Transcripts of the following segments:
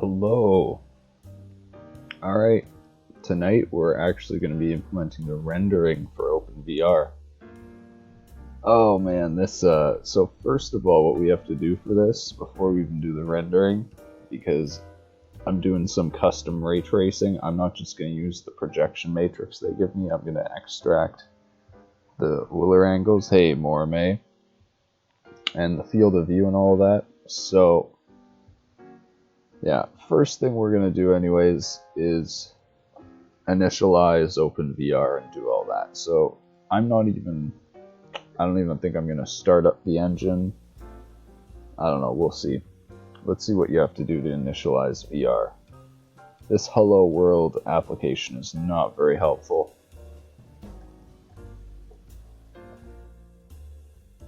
Hello. Alright, tonight we're actually going to be implementing the rendering for OpenVR. Oh man, so first of all, what we have to do for this, before we even do the rendering, because I'm doing some custom ray tracing, I'm not just going to use the projection matrix they give me, I'm going to extract the Euler angles, hey Morame, and the field of view and all that. So yeah, first thing we're going to do anyways is initialize OpenVR and do all that. So I don't even think I'm going to start up the engine. I don't know, we'll see. Let's see what you have to do to initialize VR. This Hello World application is not very helpful,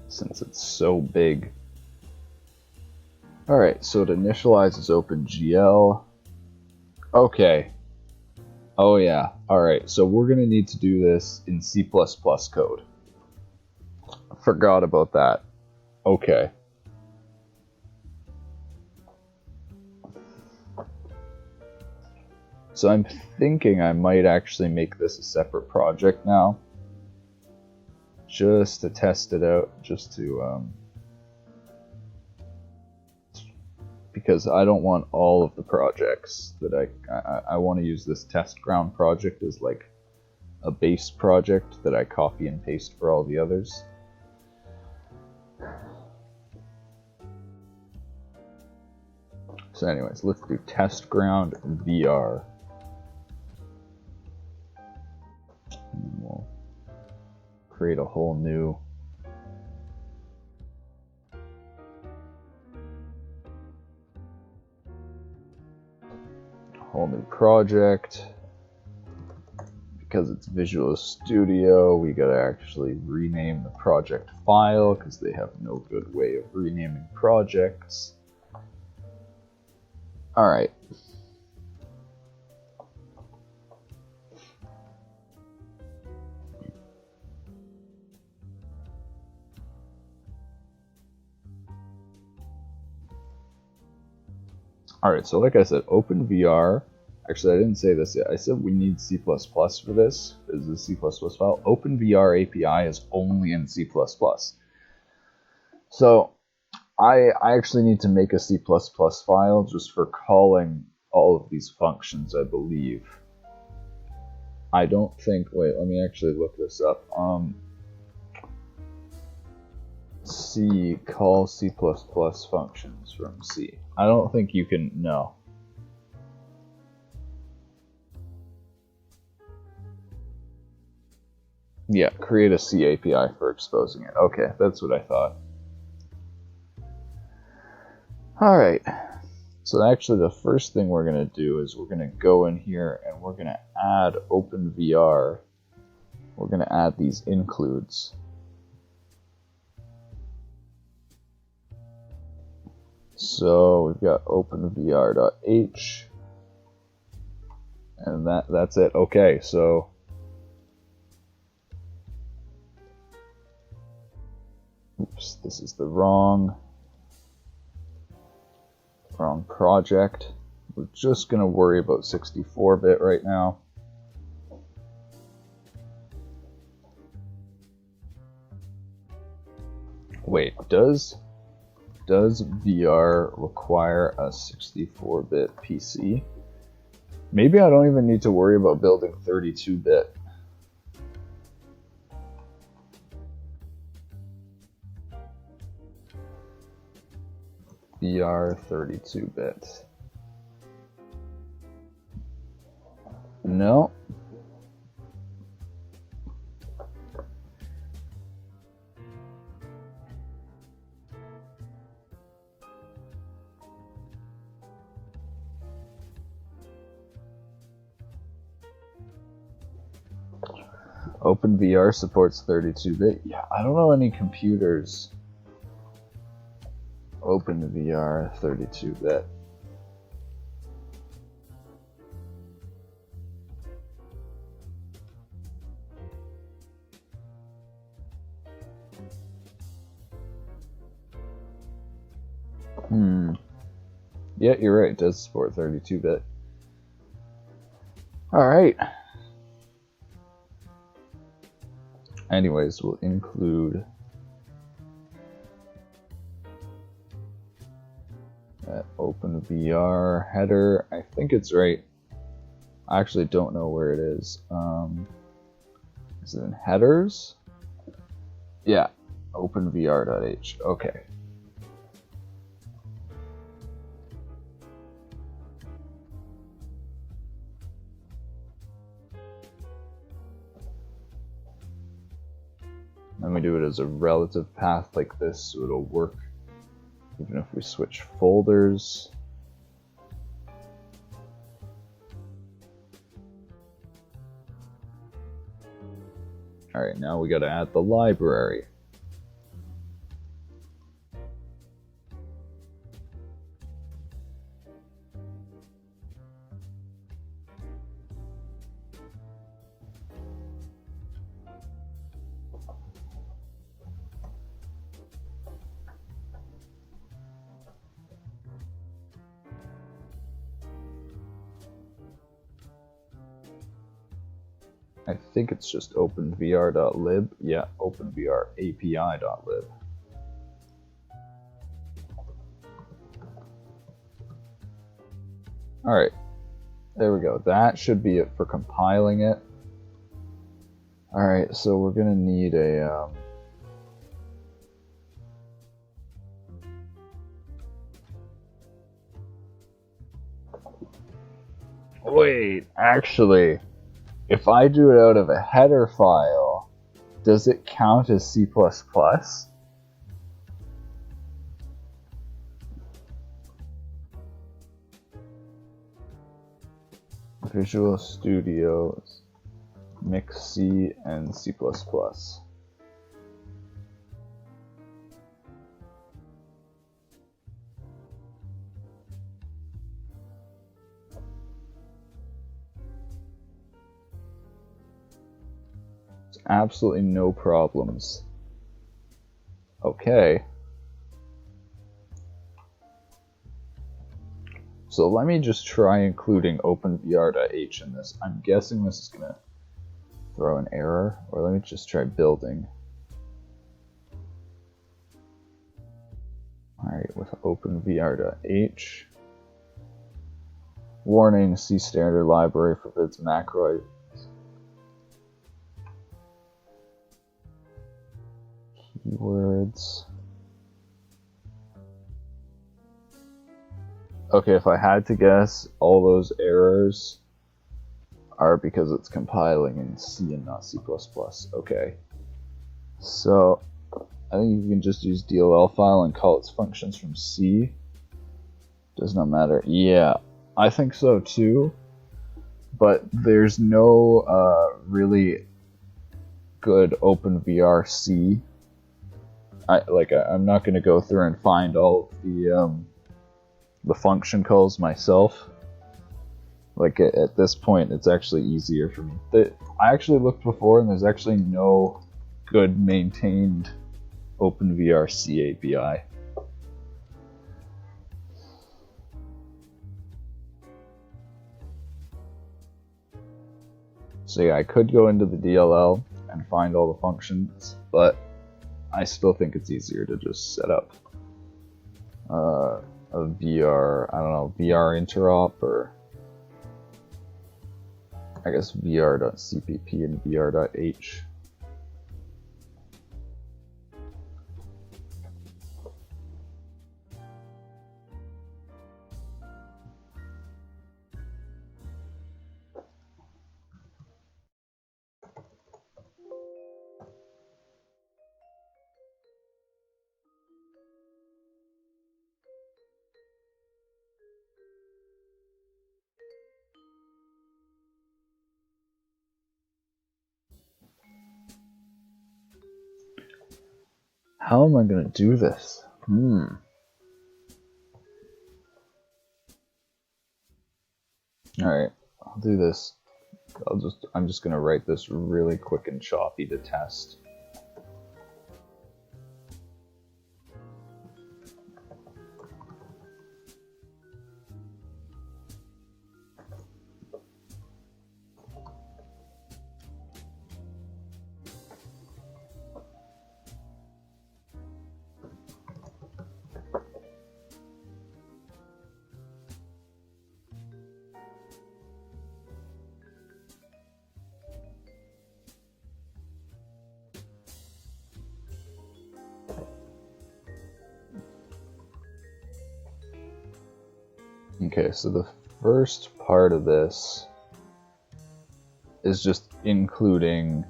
since it's so big. Alright, so it initializes OpenGL. Okay. Oh yeah, alright, so we're going to need to do this in C++ code. Forgot about that. Okay. So I'm thinking I might actually make this a separate project now, just to test it out, because I don't want all of the projects that I want to use this test ground project as like a base project that I copy and paste for all the others. So anyways, let's do test ground VR. And we'll create a whole new project. Because it's Visual Studio, we gotta actually rename the project file because they have no good way of renaming projects. Alright. Alright, so like I said, OpenVR, actually I didn't say this yet, I said we need C++ for this, is a C++ file. OpenVR API is only in C++. So I actually need to make a C++ file just for calling all of these functions, I believe. I don't think, wait, let me actually look this up. C, call C++ functions from C. I don't think you can, no. Yeah, create a C API for exposing it. Okay, that's what I thought. Alright, so actually the first thing we're going to do is we're going to go in here and we're going to add OpenVR. We're going to add these includes. So we've got openvr.h, and that's it. Okay, so oops, this is the wrong project. We're just gonna worry about 64-bit right now. Wait, does VR require a 64-bit PC? Maybe I don't even need to worry about building 32-bit. VR 32-bit. No. OpenVR supports 32-bit. Yeah, I don't know any computers. OpenVR 32-bit. Yeah, you're right. It does support 32-bit. Alright. Anyways, we'll include that OpenVR header. I think it's right. I actually don't know where it is. Is it in headers? Yeah, openvr.h. Okay. Then we do it as a relative path like this, so it'll work even if we switch folders. Alright, now we gotta add the library. I think it's just openvr.lib. Yeah, openvr api.lib. Alright, there we go. That should be it for compiling it. Alright, so we're gonna need a wait, actually, if I do it out of a header file, does it count as C++? Visual Studio, Mix C and C++. Absolutely no problems. Okay. So let me just try including openvr.h in this. I'm guessing this is gonna throw an error, or let me just try building. Alright, with openvr.h. Warning, C standard library forbids macro. Keywords. Okay, if I had to guess, all those errors are because it's compiling in C and not C++. Okay. So, I think you can just use DLL file and call its functions from C. Does not matter. Yeah, I think so too. But there's no really good OpenVR C. I'm not going to go through and find all of the function calls myself. Like at this point, it's actually easier for me. I actually looked before, and there's actually no good maintained OpenVR C API. So yeah, I could go into the DLL and find all the functions, but I still think it's easier to just set up a VR, I don't know, VR interop, or I guess vr.cpp and vr.h. How am I going to do this? Alright, I'll do this. I'm just going to write this really quick and choppy to test. Okay, so the first part of this is just including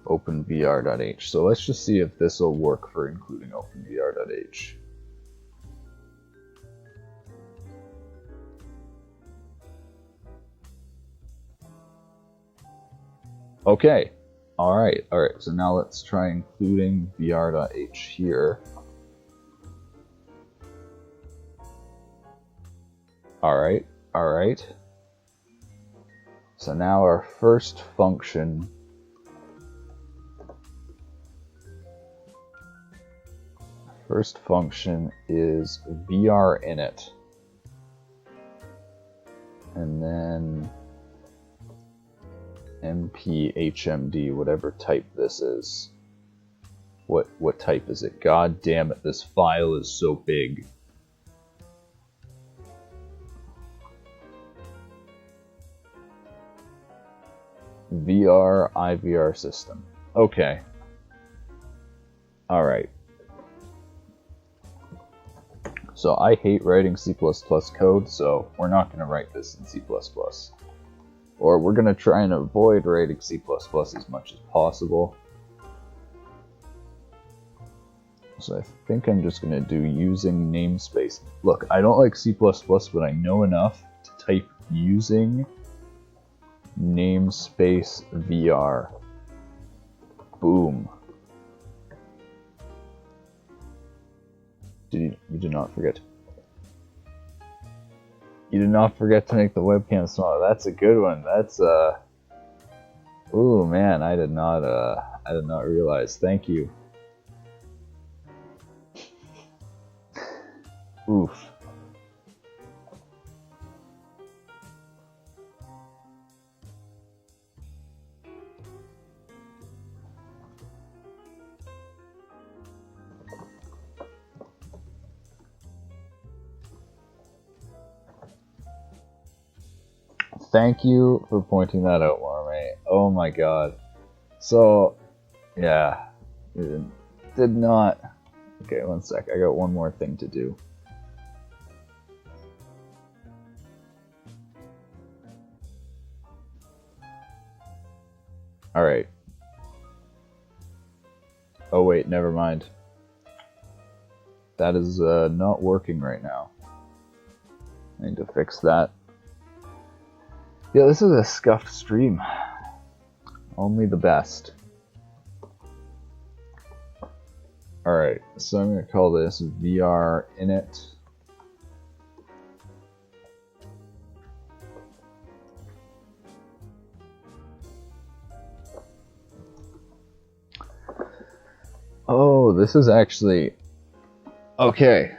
OpenVR.h. So let's just see if this will work for including OpenVR.h. Okay, alright, so now let's try including VR.h here. Alright. So now our first function is VR init. And then MPHMD, whatever type this is. What type is it? God damn it, this file is so big. VR IVR system. Okay. Alright. So I hate writing C++ code, so we're not going to write this in C++. Or we're going to try and avoid writing C++ as much as possible. So I think I'm just going to do using namespace. Look, I don't like C++, but I know enough to type using namespace VR. Boom. You did not forget. You did not forget to make the webcam smaller. That's a good one. That's ooh man, I did not realize. Thank you. Oof. Thank you for pointing that out, Marmee. Oh my god. So, yeah. Did not... Okay, one sec. I got one more thing to do. Alright. Oh wait, never mind. That is not working right now. I need to fix that. Yeah, this is a scuffed stream. Only the best. Alright, so I'm going to call this VR init. Oh, this is actually... Okay.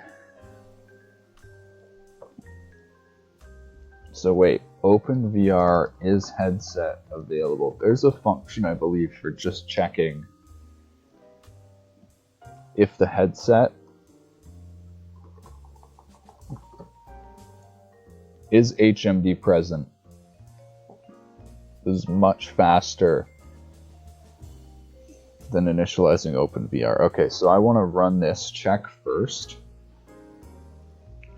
So wait, OpenVR is headset available. There's a function, I believe, for just checking if the headset is HMD present. This is much faster than initializing OpenVR. Okay, so I want to run this check first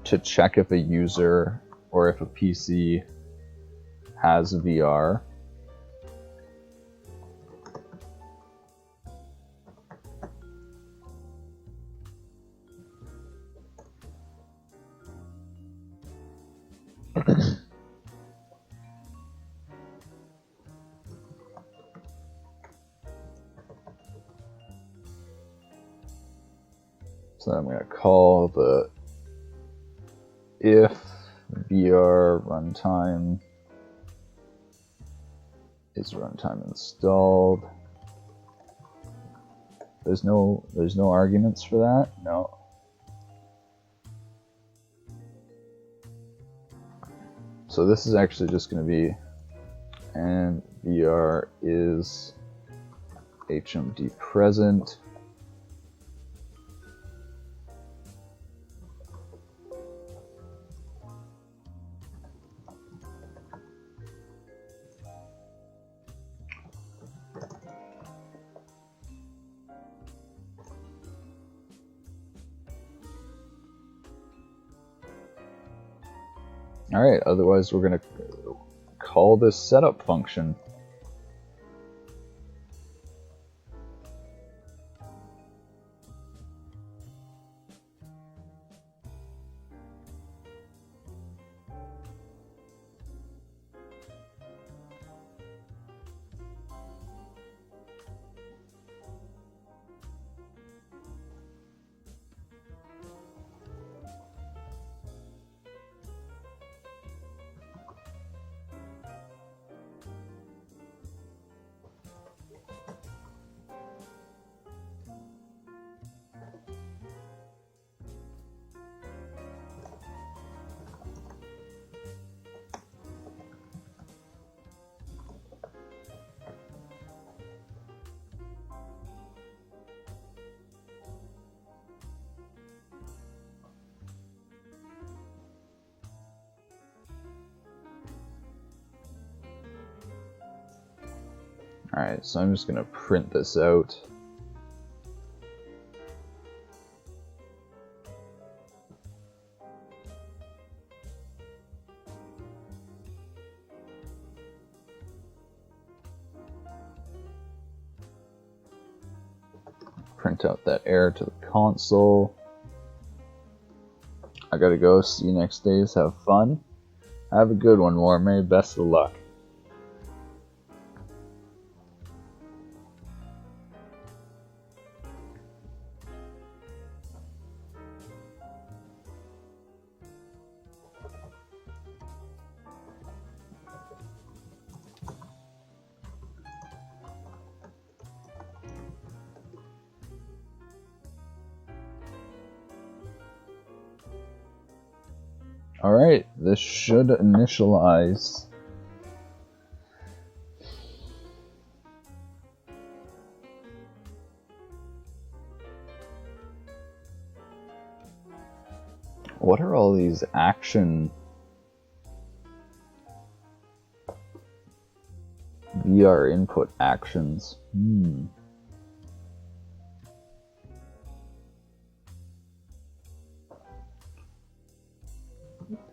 to check if a user or if a PC has VR. So I'm going to call the if VR runtime is runtime installed. There's no arguments for that? No. So this is actually just going to be and VR is HMD present. Alright, otherwise we're going to call this setup function. Alright, so I'm just going to print this out. Print out that error to the console. I gotta go. See you next days. Have fun. Have a good one, Warmay. Best of luck. Alright, this should initialize. What are all these action VR input actions?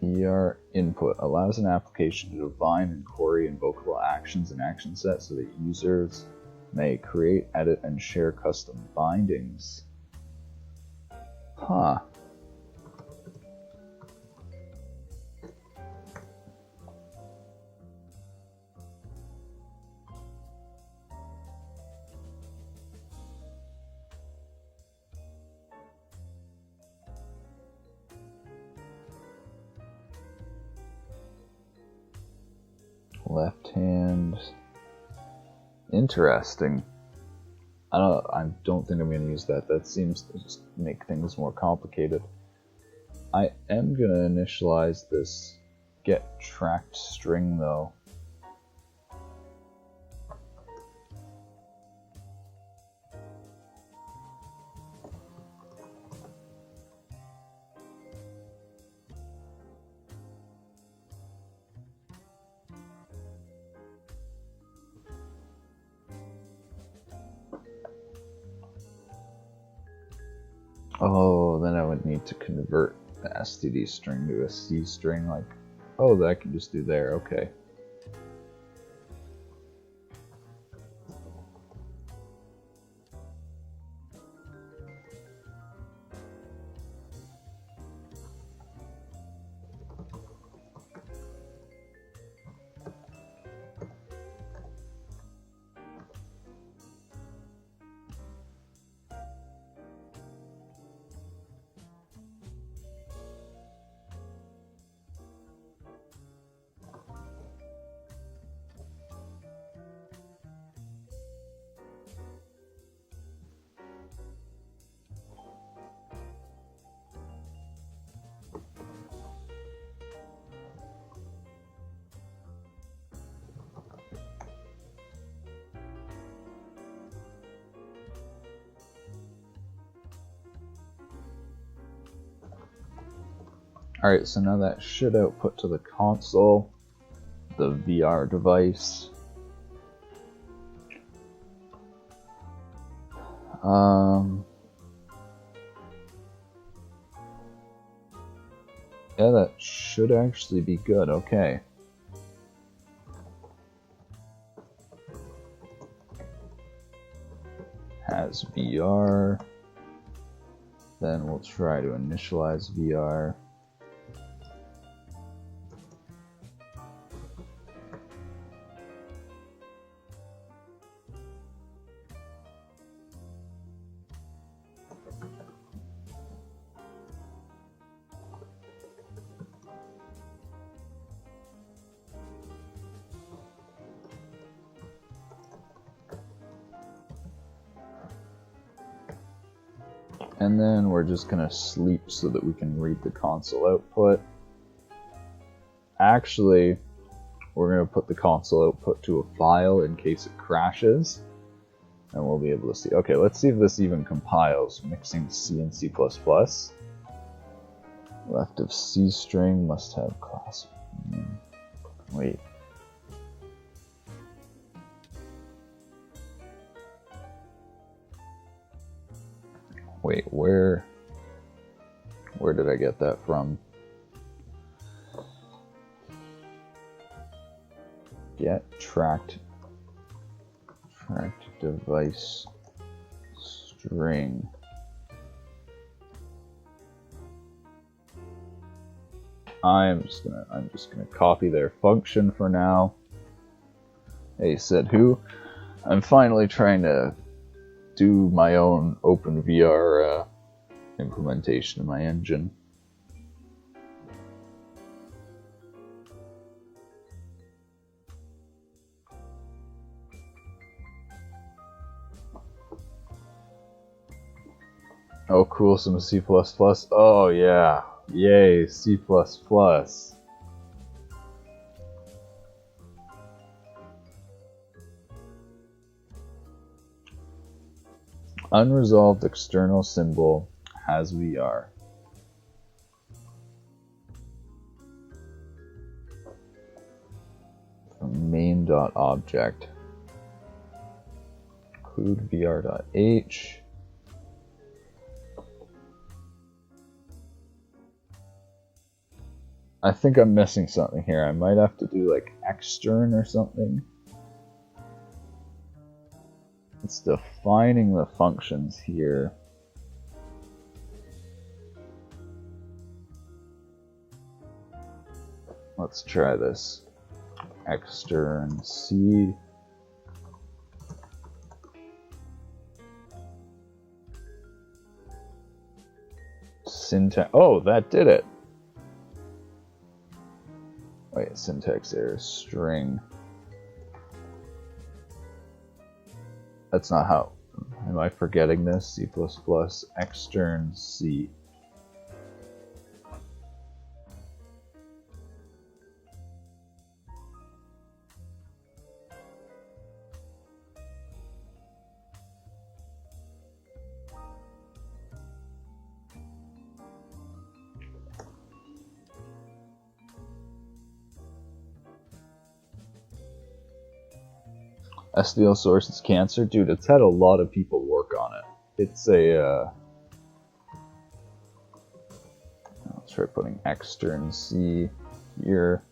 VR input allows an application to define and query invocable actions and action sets so that users may create, edit, and share custom bindings. Huh. Left hand. Interesting. I don't think I'm going to use that. That seems to just make things more complicated. I am going to initialize this get tracked string though. Oh, then I would need to convert the std string to a C string, like, oh, that I can just do there, okay. Alright, so now that should output to the console, the VR device. Yeah, that should actually be good. Okay. Has VR. Then we'll try to initialize VR. And then we're just gonna sleep so that we can read the console output. Actually, we're gonna put the console output to a file in case it crashes. And we'll be able to see. Okay, let's see if this even compiles. Mixing C and C++. Left of C string must have class. Wait. Wait, where did I get that from? Get tracked device string. I'm just gonna copy their function for now. Hey, said who? I'm finally trying to do my own OpenVR implementation of my engine. Oh, cool, some C++. Oh, yeah. Yay, C++. Unresolved external symbol has VR. From main.object. Include vr.h. I think I'm missing something here. I might have to do like extern or something. It's defining the functions here. Let's try this. Extern C. Syntax. Oh, that did it. Wait, syntax error. String. That's not how. Am I forgetting this? C++ extern C. SDL source is cancer? Dude, it's had a lot of people work on it. It's a, let's try putting extern C here.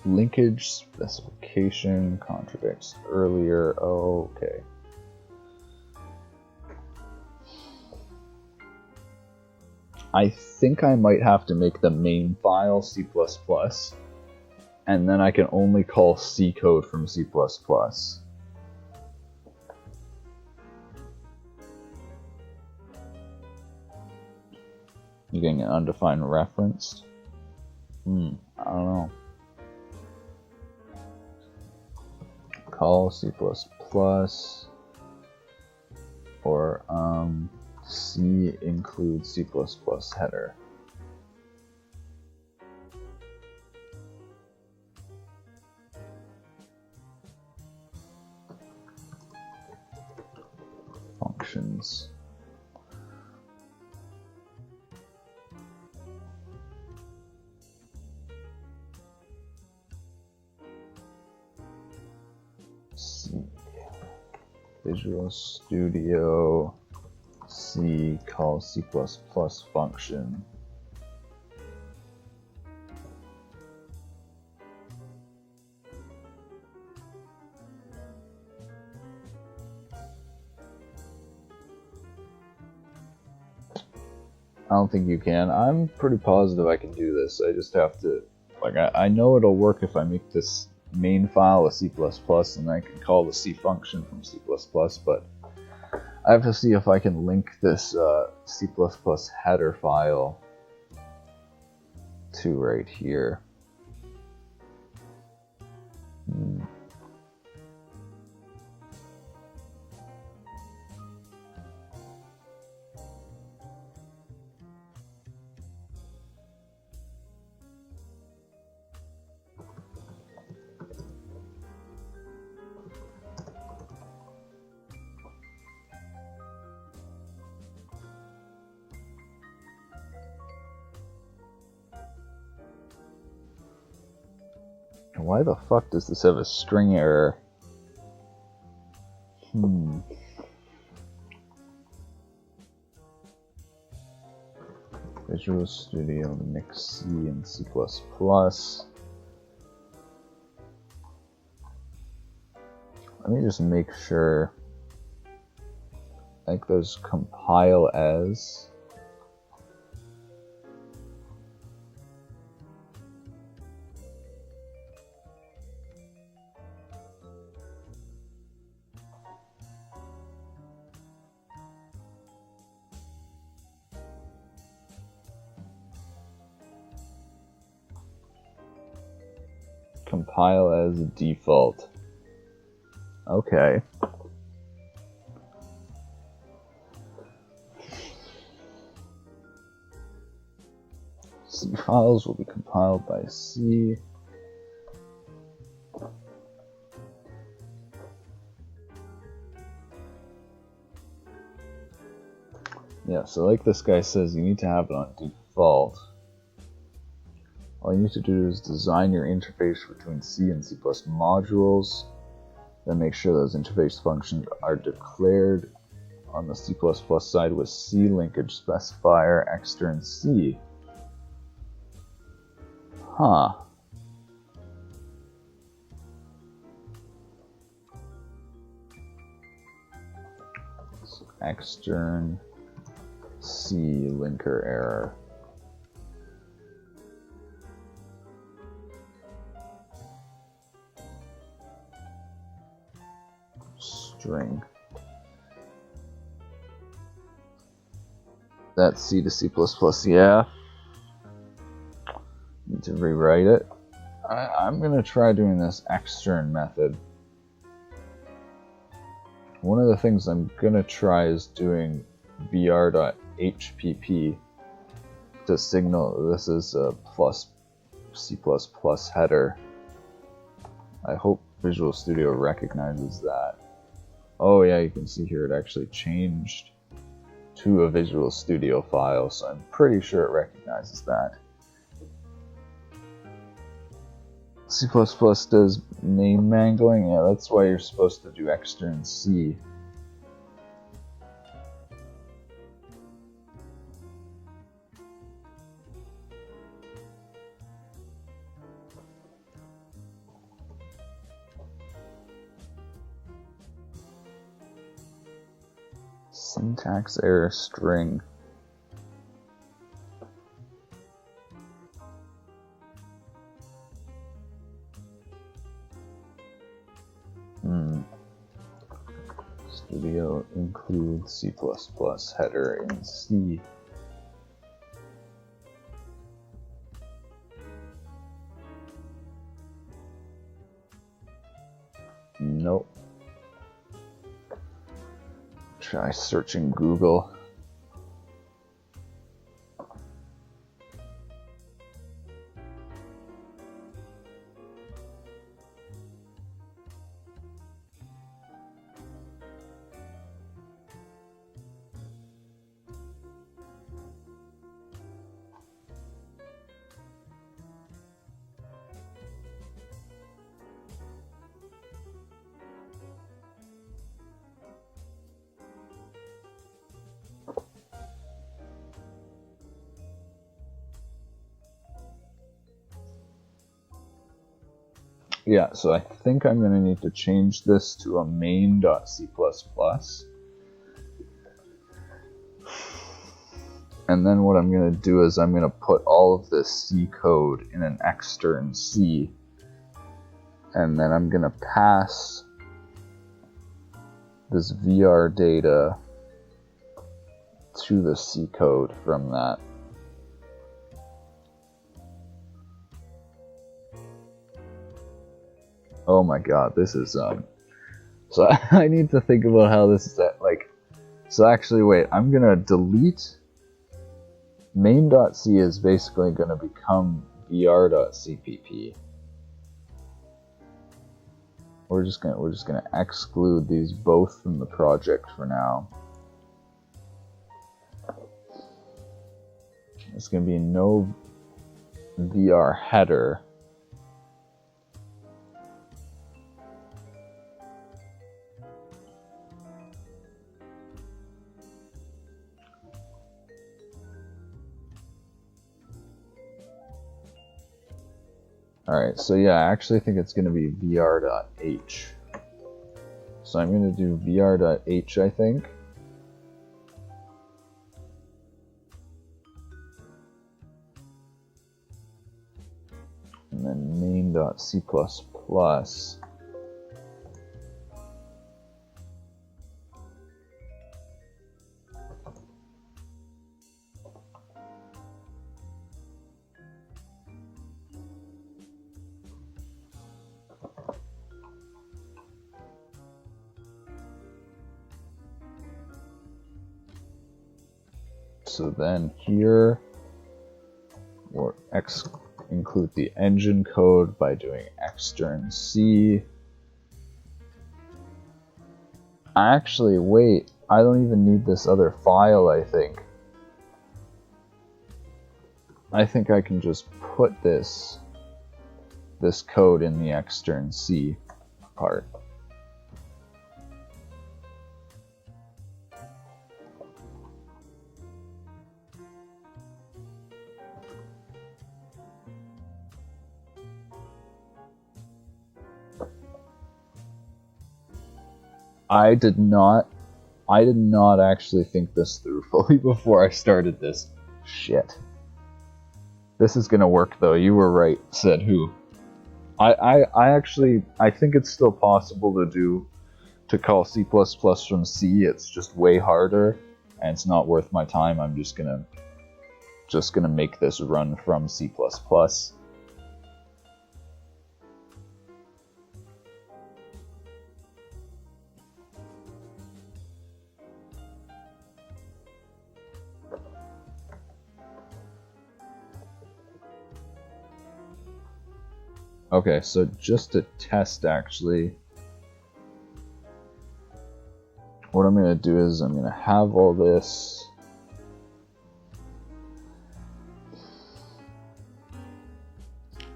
Linkage specification contradicts earlier. Oh, okay. I think I might have to make the main file C++, and then I can only call C code from C++. You're getting an undefined reference? I don't know. Call C++ or C include C++ header. Functions. Visual Studio C call C++ function. I don't think you can. I'm pretty positive I can do this. I just have to, like, I know it'll work if I make this main file a C++ and I can call the C function from C++, but I have to see if I can link this C++ header file to right here. Why the fuck does this have a string error? Visual Studio mix C and C++. Let me just make sure. Like there's compile as. Compile as default. Okay. C files will be compiled by C. Yeah, so like this guy says, you need to have it on default. All you need to do is design your interface between C and C++ modules, then make sure those interface functions are declared on the C++ side with C linkage specifier extern C. Huh. So extern C linker error. String. That's C to C++, yeah. Need to rewrite it. I'm gonna try doing this extern method. One of the things I'm gonna try is doing vr.hpp to signal this is a plus C++ header. I hope Visual Studio recognizes that. Oh yeah, you can see here it actually changed to a Visual Studio file, so I'm pretty sure it recognizes that. C++ does name mangling, yeah, that's why you're supposed to do extern C. Syntax error string. Studio include C++ header in C. Nope. Try searching Google. Yeah, so I think I'm going to need to change this to a main.c++. And then what I'm going to do is I'm going to put all of this C code in an extern C. And then I'm going to pass this VR data to the C code from that. Oh my god, this is, so I need to think about how this is, so actually, wait, I'm going to delete main.c is basically going to become vr.cpp. We're just gonna exclude these both from the project for now. There's gonna be no VR header. Alright, so yeah, I actually think it's going to be vr.h. So I'm going to do vr.h, I think. And then main.c++. So then here, we'll include the engine code by doing extern C. Actually, wait, I don't even need this other file, I think. I think I can just put this code in the extern C part. I did not actually think this through fully before I started this. Shit. This is gonna work though, you were right, said who. I think it's still possible to call C++ from C, it's just way harder, and it's not worth my time. I'm just gonna make this run from C++. Okay, so just to test, actually, what I'm going to do is I'm going to have all this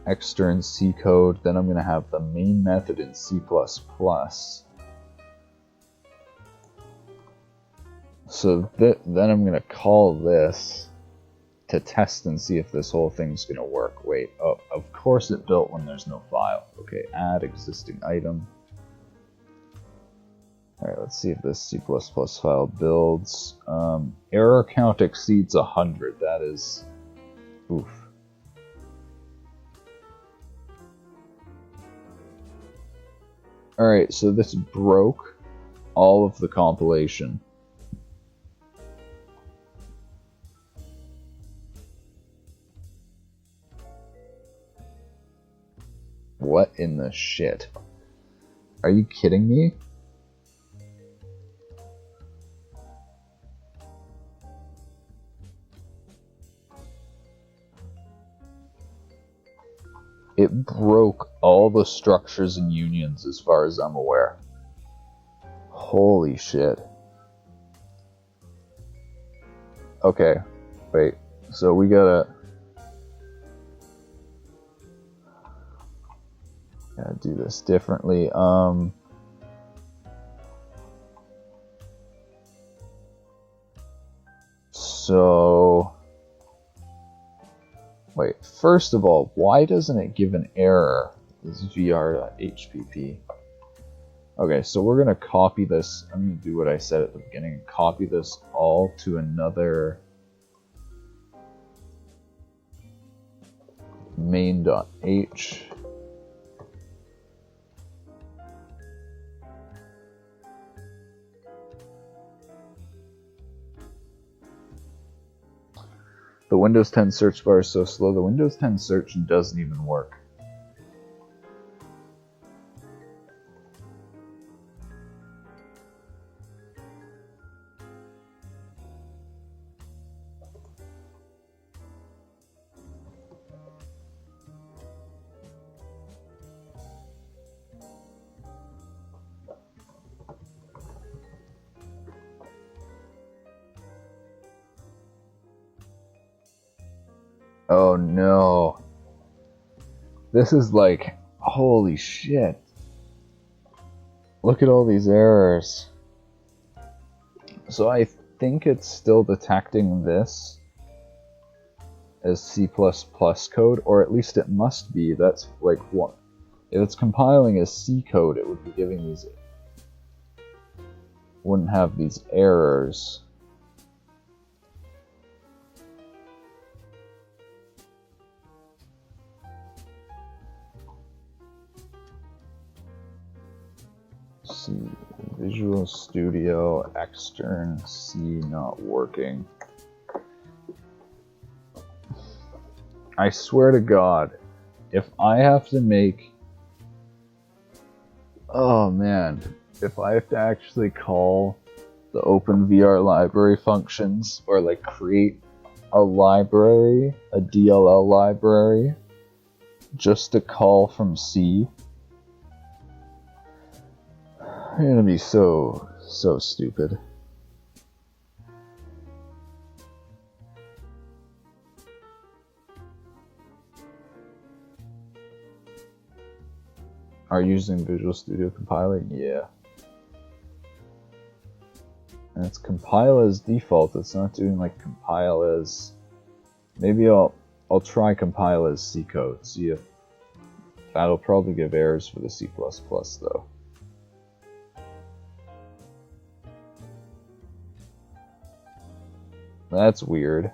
extern C code, then I'm going to have the main method in C++. So then I'm going to call this to test and see if this whole thing's going to work. Wait, oh, of course it built when there's no file. Okay, add existing item. Alright, let's see if this C++ file builds. Error count exceeds 100. That is... oof. Alright, so this broke all of the compilation. What in the shit? Are you kidding me? It broke all the structures and unions as far as I'm aware. Holy shit. Okay, wait. So we gotta do this differently. So wait, first of all, why doesn't it give an error? This is vr.hpp. Okay, so we're gonna copy this. I'm gonna do what I said at the beginning and copy this all to another main.h. The Windows 10 search bar is so slow. The Windows 10 search doesn't even work. Oh no. This is like, holy shit. Look at all these errors. So I think it's still detecting this as C++ code, or at least it must be. That's like what? If it's compiling as C code, it would be giving these, wouldn't have these errors. C, Visual Studio, extern, C not working. I swear to God, if I have to make, oh man, if I have to actually call the OpenVR library functions, or like create a library, a DLL library, just to call from C, I'm gonna be so stupid. Are you using Visual Studio compiling? Yeah. And it's compile as default. It's not doing like compile as. Maybe I'll try compile as C code. See if that'll probably give errors for the C++ though. That's weird.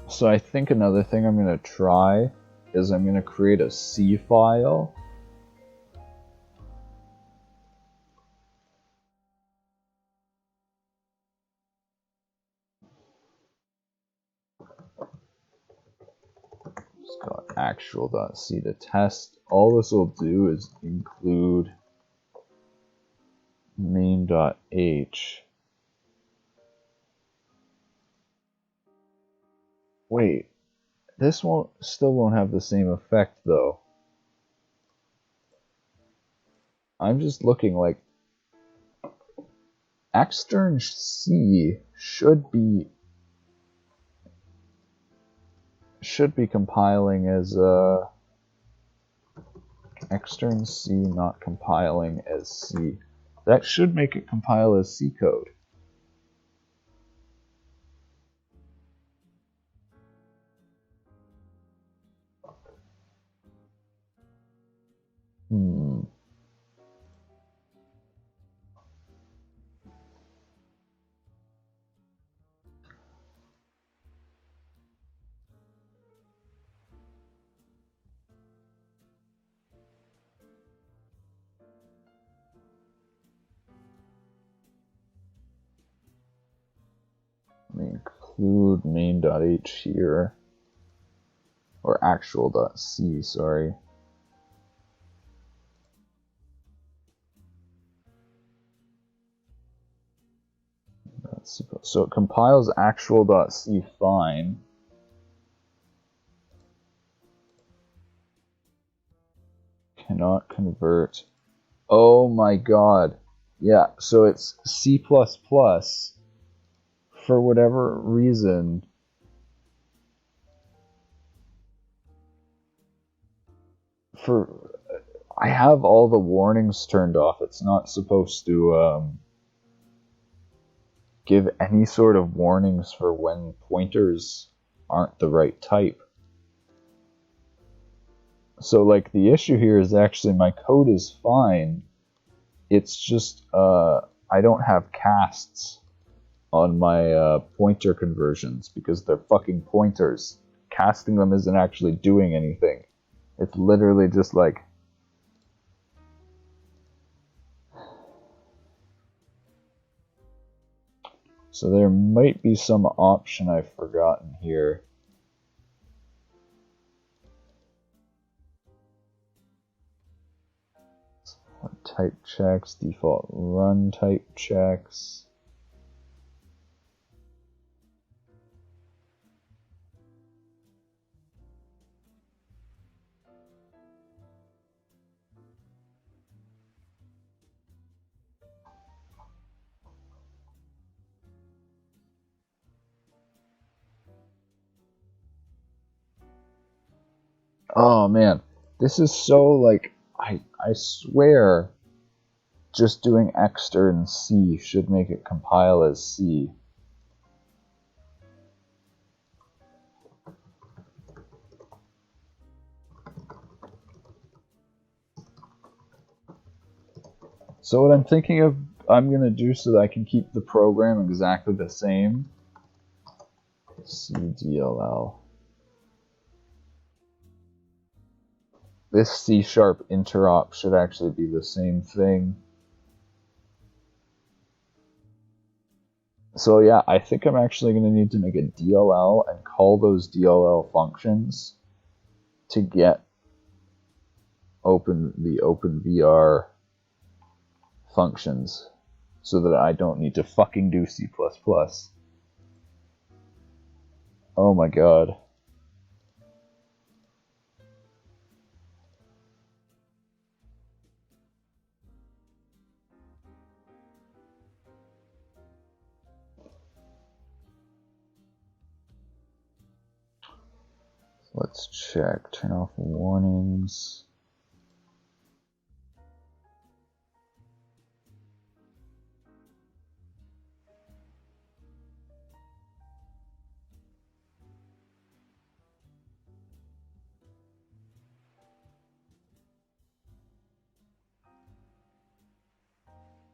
So I think another thing I'm going to try is I'm going to create a C file. Just call it actual.c to test. All this will do is include main.h. Wait, this still won't have the same effect though. I'm just looking like extern C should be compiling as extern C not compiling as C. That should make it compile as C code. Let me include main.h here, or actual.c, sorry. So it compiles actual.c fine. Cannot convert. Oh my god. Yeah, so it's C++. For whatever reason, I have all the warnings turned off. It's not supposed to give any sort of warnings for when pointers aren't the right type. So like the issue here is actually my code is fine. It's just I don't have casts on my pointer conversions because they're fucking pointers. Casting them isn't actually doing anything. It's literally just like so there might be some option I've forgotten here. Type checks, default run type checks. Oh man, this is so like I swear just doing exter in C should make it compile as C. So what I'm thinking of I'm gonna do so that I can keep the program exactly the same. CDLL. This C# interop should actually be the same thing. So yeah, I think I'm actually going to need to make a DLL and call those DLL functions to get the OpenVR functions so that I don't need to fucking do C++. Oh my god. Let's check. Turn off warnings.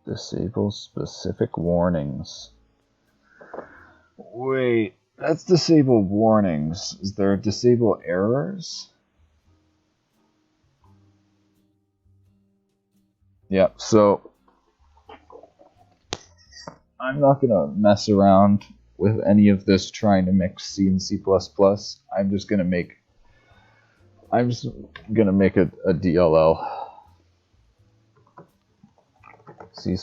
Disable specific warnings. Wait, that's disable warnings. Is there disable errors? Yep, so I'm not going to mess around with any of this trying to mix C and C++. I'm just going to make a DLL. C++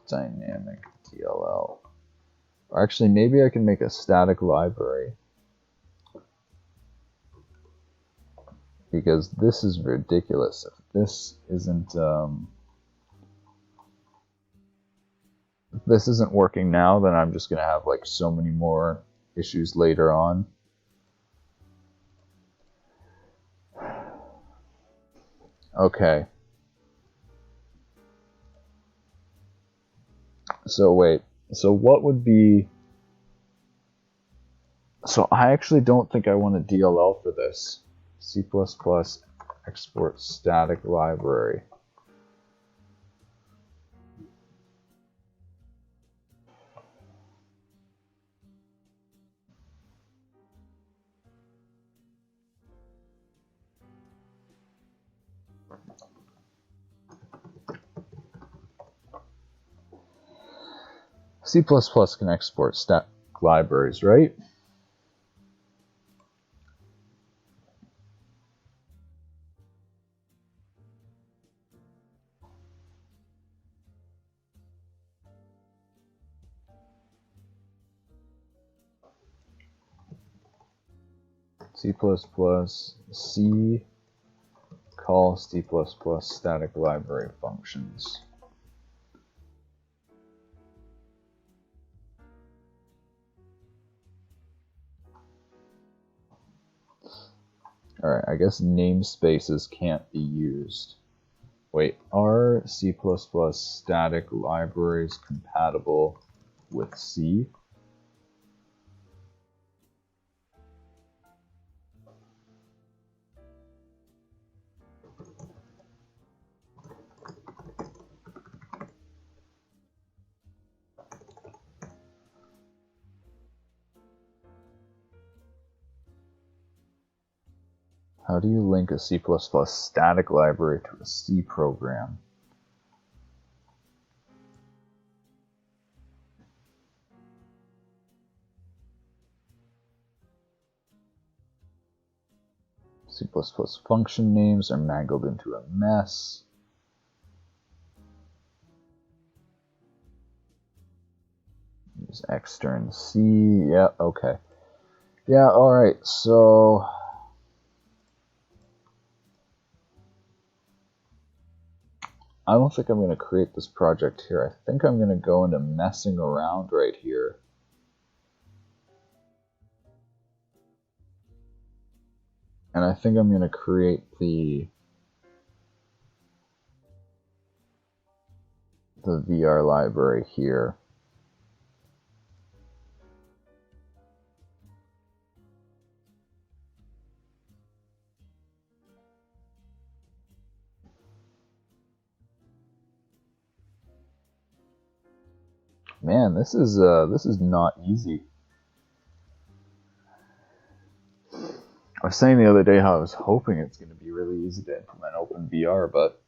dynamic DLL. Or actually, maybe I can make a static library. Because this is ridiculous. If this isn't working now, then I'm just gonna have like so many more issues later on. Okay. So wait. So what would be... So I actually don't think I want a DLL for this. C++ export static library. C++ can export static libraries, right? C++, C, call C++ static library functions. Alright, I guess namespaces can't be used. Wait, are C++ static libraries compatible with C? How do you link a C++ static library to a C program? C++ function names are mangled into a mess. Use extern C. Yeah, okay. Yeah, alright, so I don't think I'm going to create this project here. I think I'm going to go into messing around right here. And I think I'm going to create the VR library here. Man, this is not easy. I was saying the other day how I was hoping it's going to be really easy to implement OpenVR, but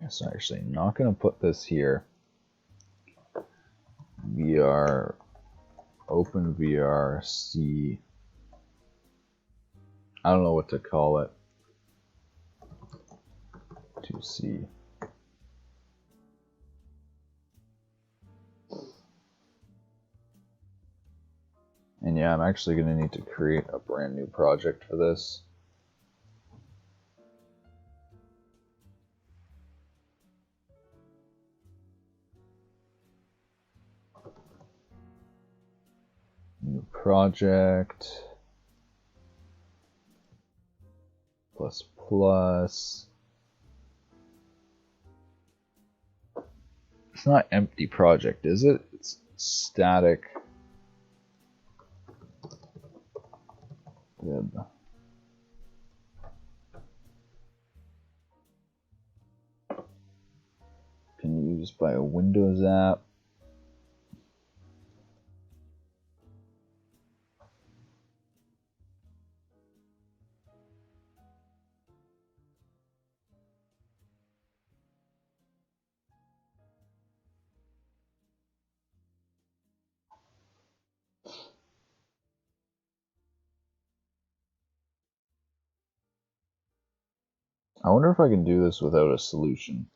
so actually not going to put this here. VR, OpenVR C. I don't know what to call it. To C. And yeah, I'm actually going to need to create a brand new project for this. New project. Plus plus. It's not empty project, is it? It's static. Lib. Can be used by a Windows app. I wonder if I can do this without a solution.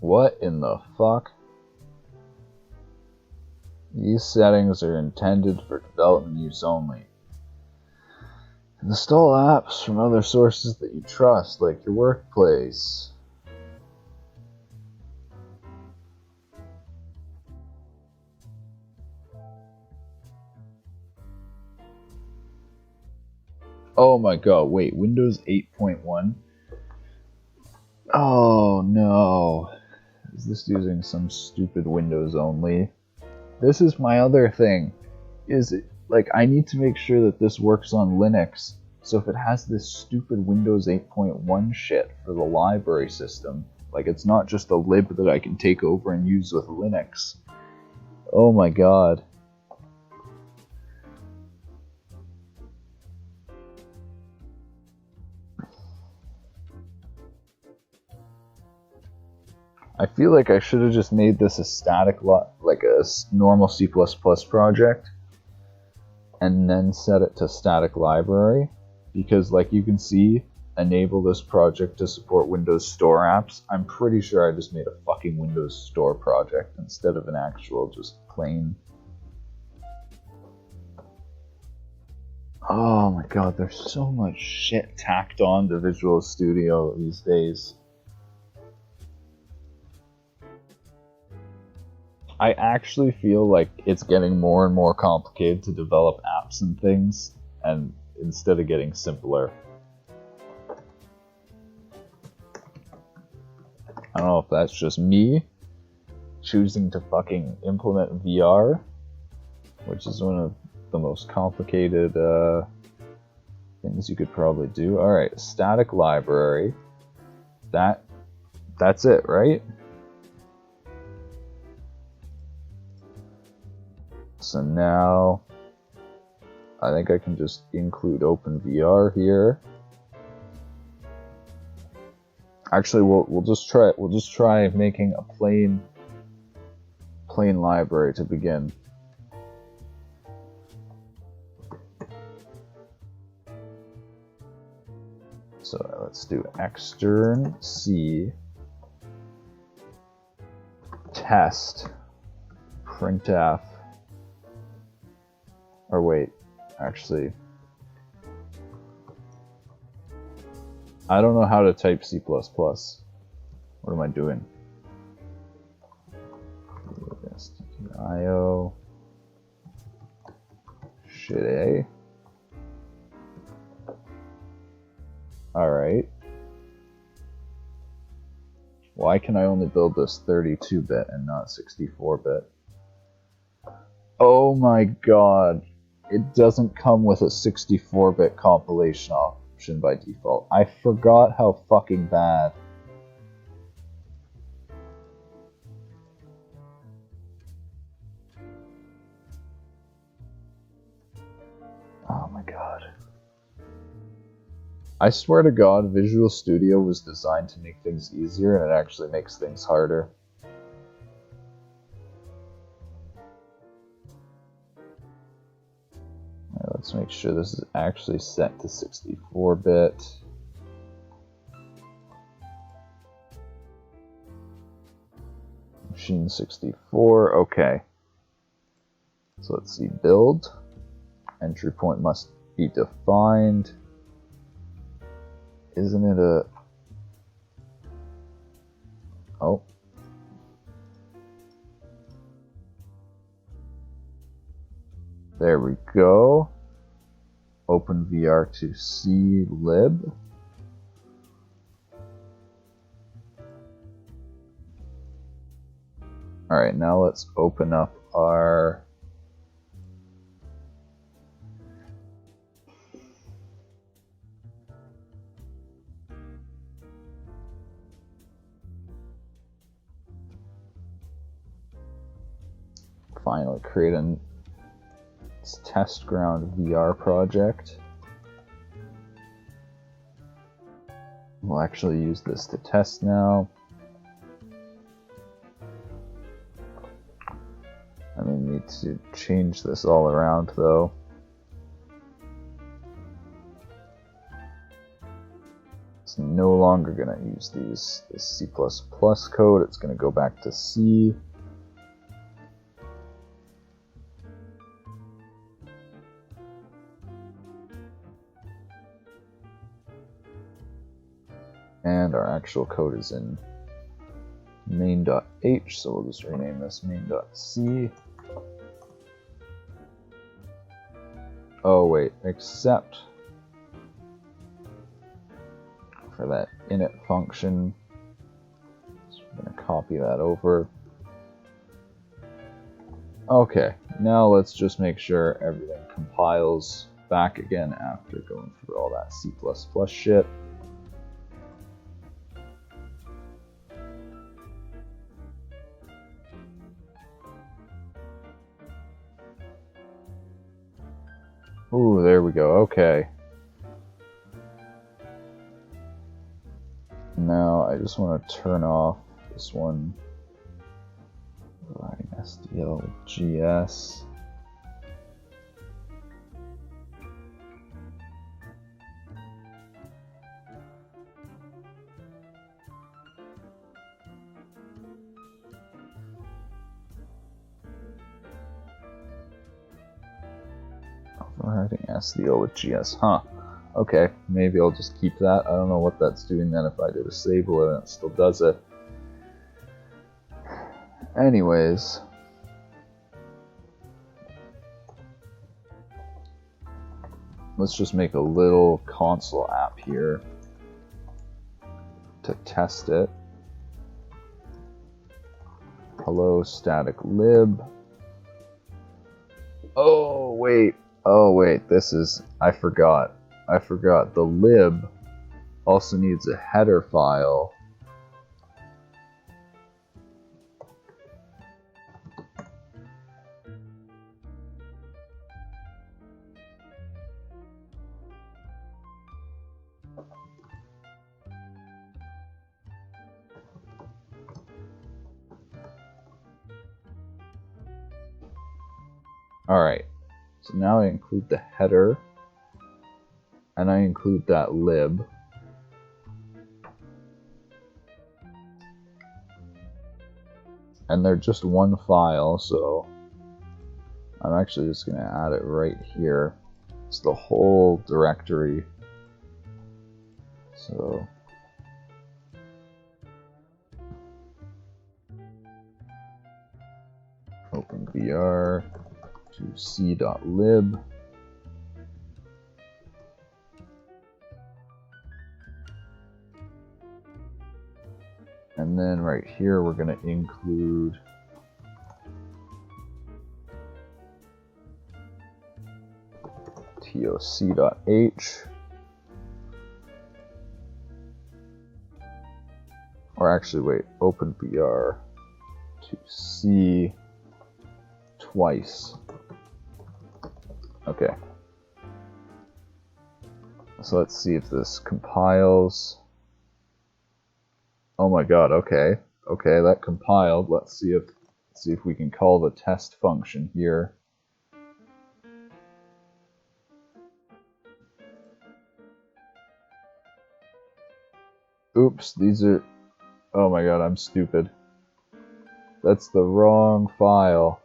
What in the fuck? These settings are intended for development use only. Install apps from other sources that you trust, like your workplace. Oh my god, wait, Windows 8.1? Oh no. Is this using some stupid Windows only? This is my other thing. Is it, like, I need to make sure that this works on Linux. So if it has this stupid Windows 8.1 shit for the library system, like it's not just a lib that I can take over and use with Linux. Oh my god. I feel like I should have just made this a static like a normal C++ project, and then set it to static library, because like you can see, enable this project to support Windows Store apps. I'm pretty sure I just made a fucking Windows Store project instead of an actual just plain. Oh my god, there's so much shit tacked on to Visual Studio these days. I actually feel like it's getting more and more complicated to develop apps and things, and instead of getting simpler. I don't know if that's just me choosing to fucking implement VR, which is one of the most complicated things you could probably do. Alright, static library. That's it, right? So now I think I can just include OpenVR here. Actually, we'll just try making a plain library to begin. So let's do extern C test printf. Or wait, actually, I don't know how to type C++. What am I doing? IO. Shit, eh? Alright. Why can I only build this 32-bit and not 64-bit? Oh my god. It doesn't come with a 64-bit compilation option by default. I forgot how fucking bad. Oh my god. I swear to god, Visual Studio was designed to make things easier, and it actually makes things harder. Let's make sure this is actually set to 64-bit. Machine 64, okay. So let's see, build. Entry point must be defined. Isn't it a... Oh. There we go. OpenVR to C lib. Alright, now let's open up our finally create a test ground VR project. We'll actually use this to test now. I need to change this all around though. It's no longer gonna use this C++ code, it's gonna go back to C. And our actual code is in main.h, so we'll just rename this main.c. Oh wait, except for that init function. So we're going to copy that over. Okay, now let's just make sure everything compiles back again after going through all that C++ shit. Ooh, there we go, okay. Now I just want to turn off this one. Writing SDL with GS. Overriding SDL with GS, huh? Okay, maybe I'll just keep that. I don't know what that's doing then if I do disable it and it still does it. Anyways. Let's just make a little console app here to test it. Hello static lib. Oh wait, this is, I forgot. The lib also needs a header file. Alright, so now I include the header, and I include that lib. And they're just one file, so I'm actually just going to add it right here. It's the whole directory. So OpenVR to c.lib. And then right here we're going to include toc.h, or actually wait, OpenVR to C twice. Okay. So let's see if this compiles. Oh my god, okay. Okay, that compiled. Let's see if we can call the test function here. Oops, these are... Oh my god, I'm stupid. That's the wrong file.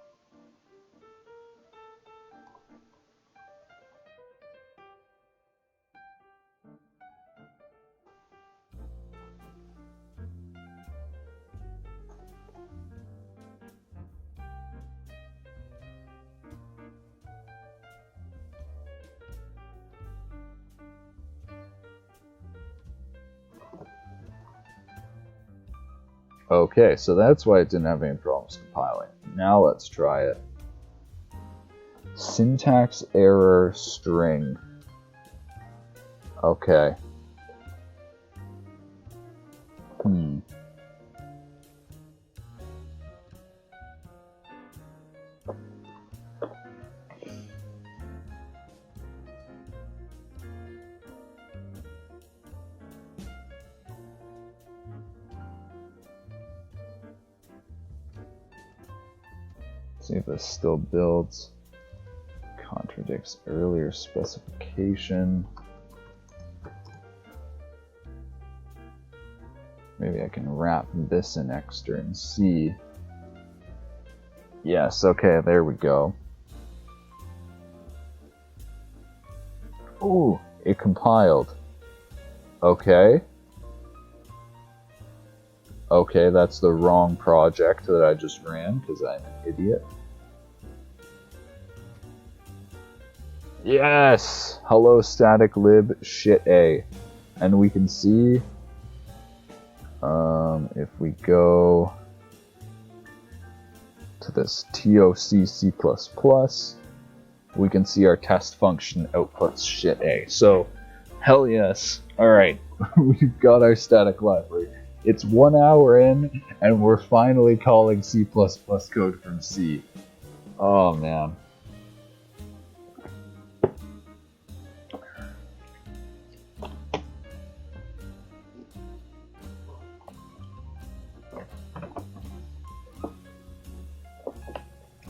Okay, so that's why it didn't have any problems compiling. Now let's try it. Syntax error string. Okay. See if this still builds. Contradicts earlier specification. Maybe I can wrap this in extra and see. Yes, okay, there we go. Ooh, it compiled. Okay. Okay, that's the wrong project that I just ran because I'm an idiot. Yes! Hello static lib shit A. And we can see if we go to this toc C++, we can see our test function outputs shit A. So, hell yes. Alright, we've got our static library. It's 1 hour in, and we're finally calling C++ code from C. Oh, man.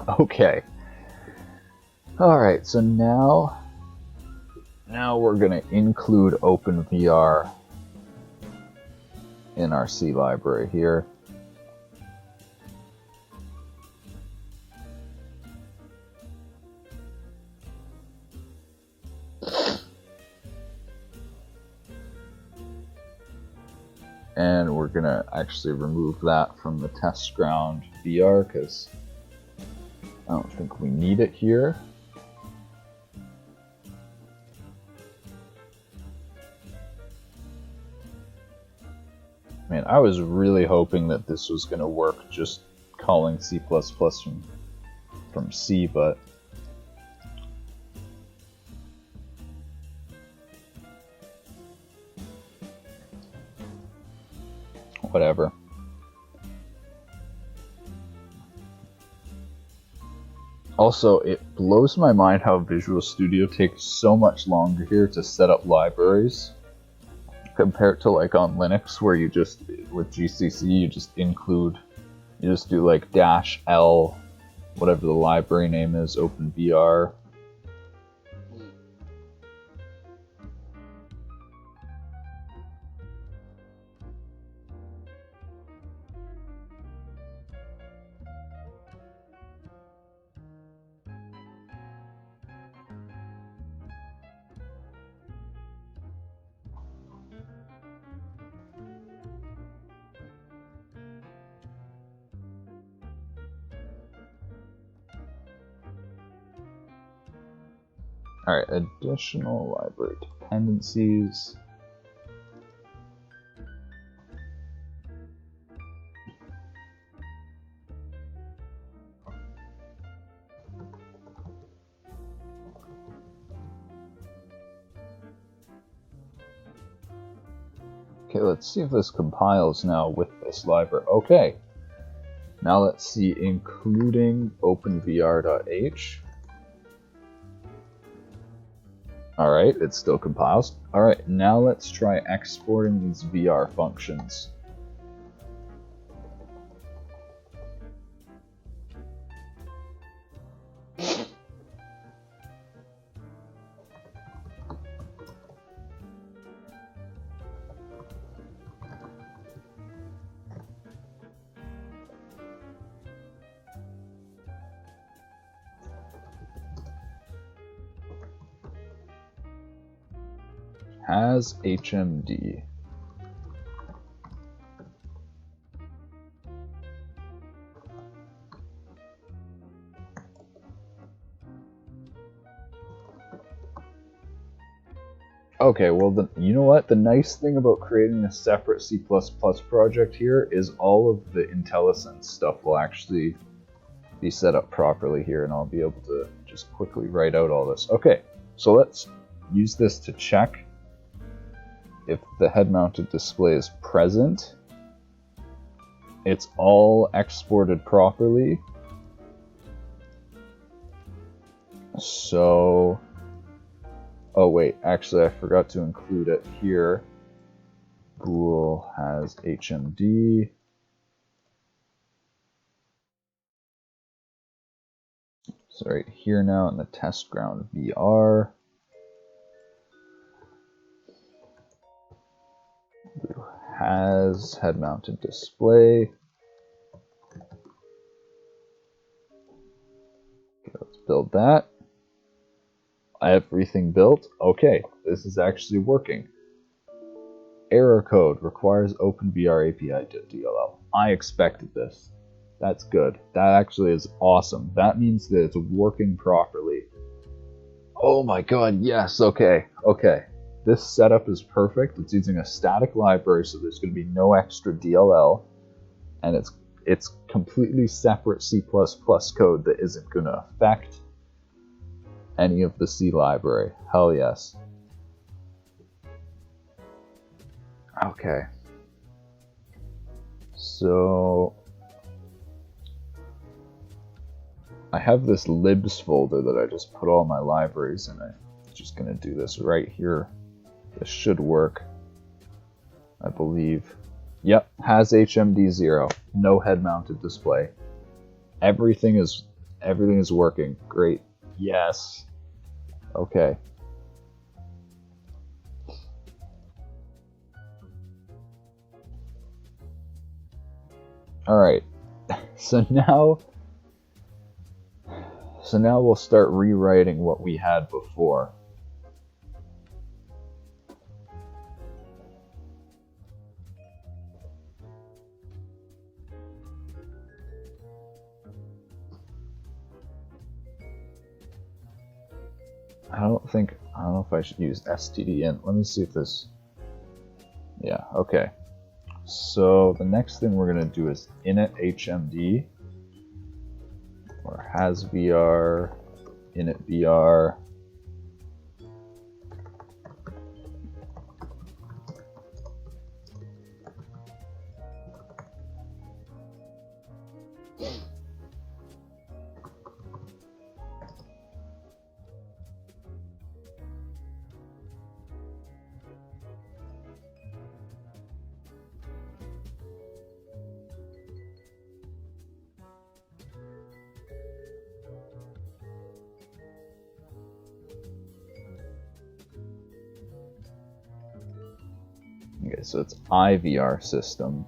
Okay. Alright, so now we're going to include OpenVR in our C library here. And we're going to actually remove that from the test ground VR because I don't think we need it here. Man, I was really hoping that this was going to work just calling C++ from C, but whatever. Also, it blows my mind how Visual Studio takes so much longer here to set up libraries compared to like on Linux, where you just, with GCC, you just do like -L, whatever the library name is, OpenVR. Alright, additional library dependencies. Okay, let's see if this compiles now with this library. Okay, now let's see including openvr.h. Alright, it still compiles. Alright, now let's try exporting these VR functions. Has HMD. Okay, well, you know what? The nice thing about creating a separate C++ project here is all of the IntelliSense stuff will actually be set up properly here, and I'll be able to just quickly write out all this. Okay, so let's use this to check if the head-mounted display is present. It's all exported properly. So, oh wait, actually I forgot to include it here. Bool has HMD. So right here now in the test ground VR. Has head-mounted display. Okay, let's build that. Everything built. Okay, this is actually working. Error code requires OpenVR API.dll. I expected this. That's good. That actually is awesome. That means that it's working properly. Oh my god, yes, okay, okay. This setup is perfect. It's using a static library, so there's going to be no extra DLL, and it's completely separate C++ code that isn't going to affect any of the C library. Hell yes. Okay. So I have this libs folder that I just put all my libraries in. I'm just going to do this right here. This should work, I believe. Yep, has HMD0. No head-mounted display. Everything is Everything is working. Great. Yes. Okay. Alright. So now we'll start rewriting what we had before. I don't know if I should use stdin. Let me see if this... Yeah, okay. So the next thing we're going to do is init hmd, or has VR, init VR. Okay, so it's IVR system.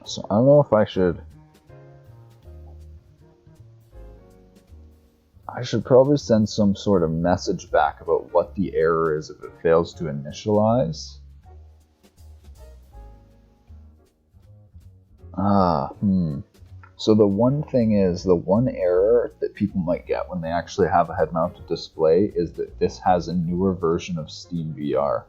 So I don't know if I should probably send some sort of message back about what the error is if it fails to initialize. So the one thing is, the one error that people might get when they actually have a head-mounted display is that this has a newer version of SteamVR.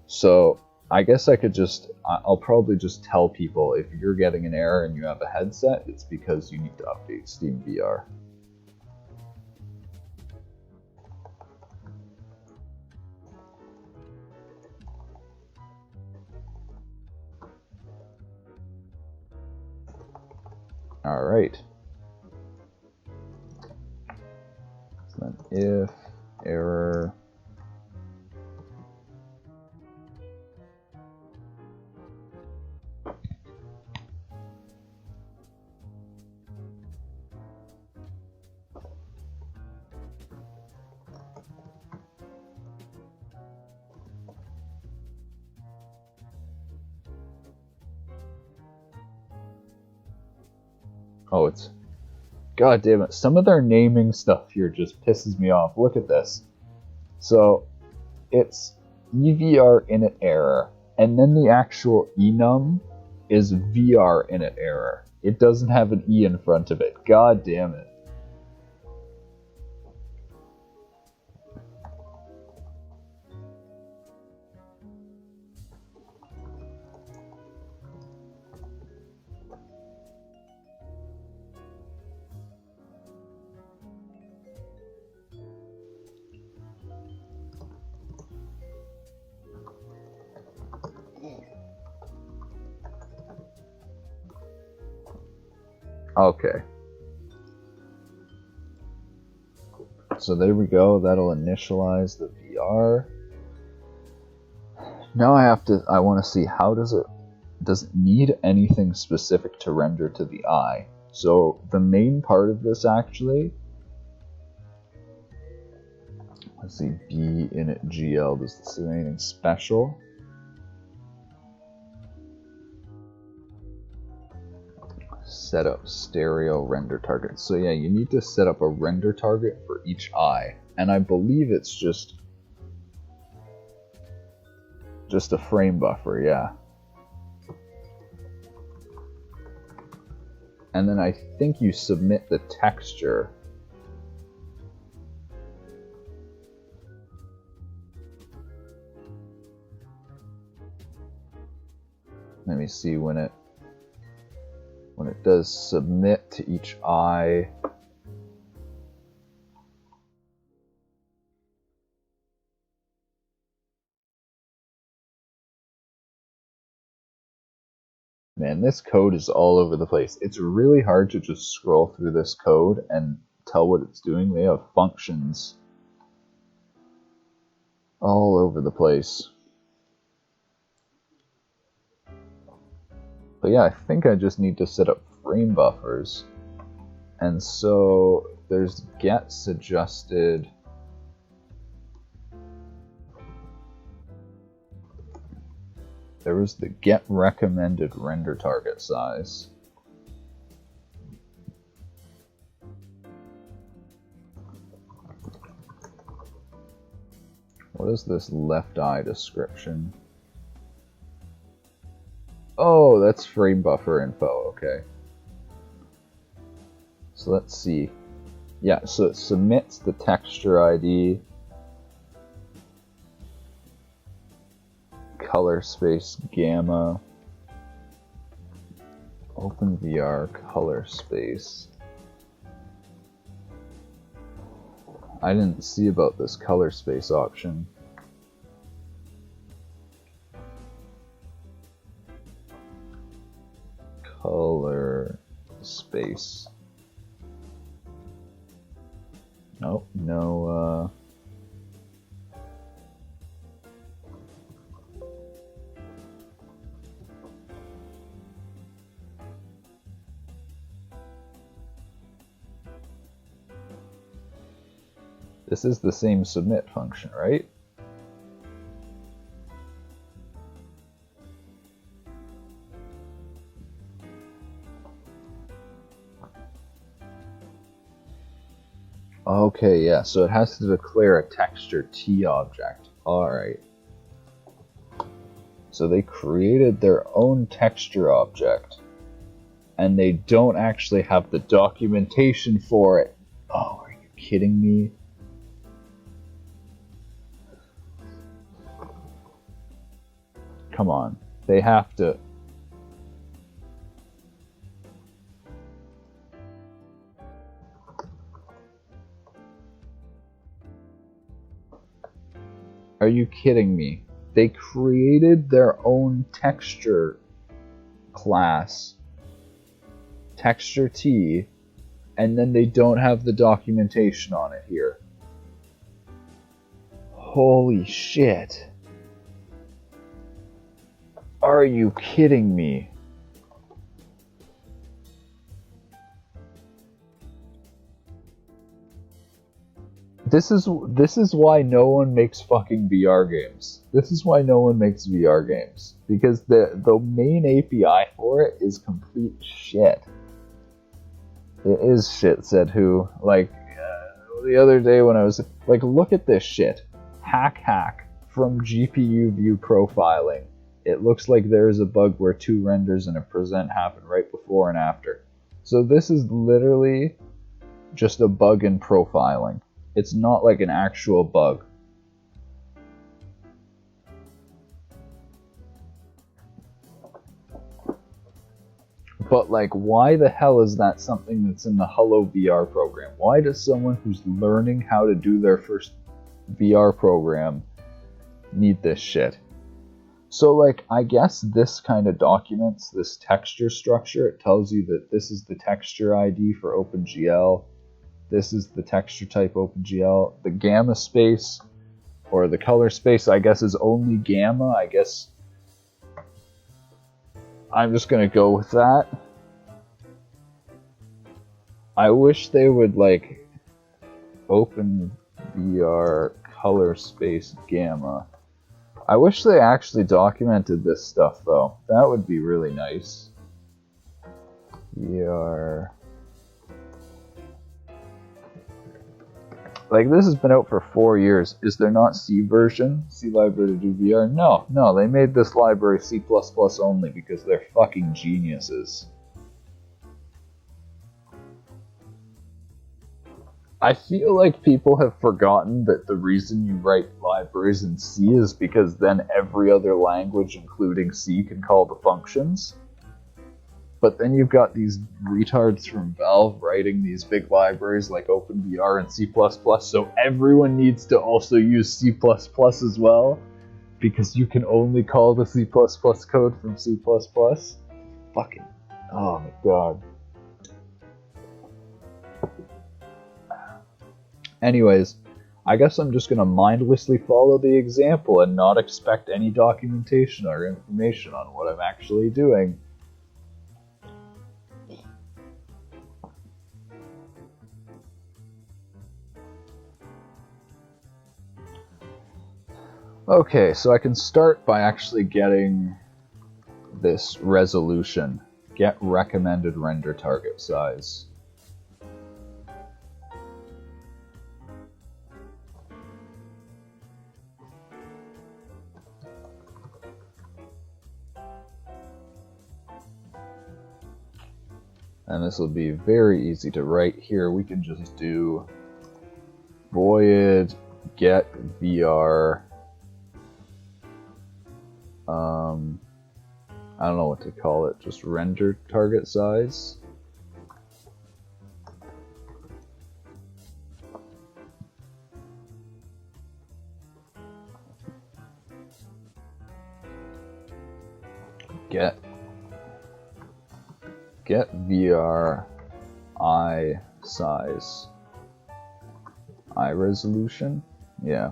So I guess I'll probably just tell people, if you're getting an error and you have a headset, it's because you need to update SteamVR. Alright. So then if error Oh, it's... God damn it. Some of their naming stuff here just pisses me off. Look at this. So, it's EVR init error, and then the actual enum is VR init error. It doesn't have an E in front of it. God damn it. Okay. So there we go. That'll initialize the VR. Now I want to see how does it need anything specific to render to the eye. So the main part of this actually, let's see, B init GL, does this do anything special? Set up stereo render target. So yeah, you need to set up a render target for each eye, and I believe it's just a frame buffer, yeah. And then I think you submit the texture Let me see when it does submit to each eye. Man, this code is all over the place. It's really hard to just scroll through this code and tell what it's doing. They have functions all over the place. But yeah, I think I just need to set up frame buffers. And so there's get suggested. There was the get recommended render target size. What is this left eye description? Oh, that's frame buffer info, okay. So let's see. Yeah, so it submits the texture ID, color space gamma, OpenVR color space. I didn't see about this color space option. Color space. Nope, no, This is the same submit function, right? Okay, yeah, so it has to declare a texture T object. Alright. So they created their own texture object, and they don't actually have the documentation for it. Oh, are you kidding me? Come on. They have to... Are you kidding me? They created their own texture class, texture T, and then they don't have the documentation on it here. Holy shit. Are you kidding me? This is why no one makes fucking VR games. This is why no one makes VR games. Because the main API for it is complete shit. It is shit, said who. Like, the other day when I was... Like, look at this shit. Hack from GPU view profiling. It looks like there is a bug where two renders in a present happen right before and after. So this is literally just a bug in profiling. It's not like an actual bug. But like, why the hell is that something that's in the Hello VR program? Why does someone who's learning how to do their first VR program need this shit? So like, I guess this kind of documents this texture structure. It tells you that this is the texture ID for OpenGL. This is the texture type OpenGL. The gamma space, or the color space, I guess is only gamma. I guess I'm just gonna go with that. I wish they would like OpenVR color space gamma. I wish they actually documented this stuff though. That would be really nice. VR. Like, this has been out for 4 years. Is there not C version? C library to do VR? No, they made this library C++ only because they're fucking geniuses. I feel like people have forgotten that the reason you write libraries libraries in C is because then every other language, including C, can call the functions. But then you've got these retards from Valve writing these big libraries like OpenVR and C++, so everyone needs to also use C++ as well, because you can only call the C++ code from C++. Fucking, oh my god. Anyways, I guess I'm just gonna mindlessly follow the example and not expect any documentation or information on what I'm actually doing. Okay, so I can start by actually getting this resolution. Get recommended render target size. And this will be very easy to write here. We can just do void get VR. I don't know what to call it, just render target size. Get VR eye size. Eye resolution? Yeah.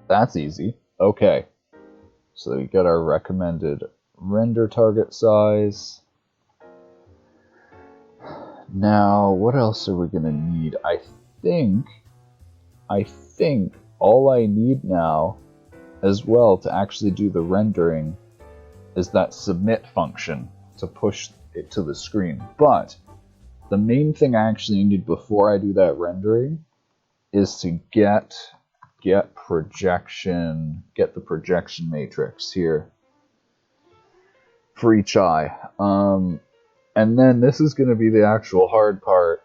That's easy. Okay. So we get our recommended render target size. Now, what else are we gonna need? I think all I need now as well to actually do the rendering is that submit function to push it to the screen. But the main thing I actually need before I do that rendering is to get the projection matrix here for each eye. And then this is going to be the actual hard part.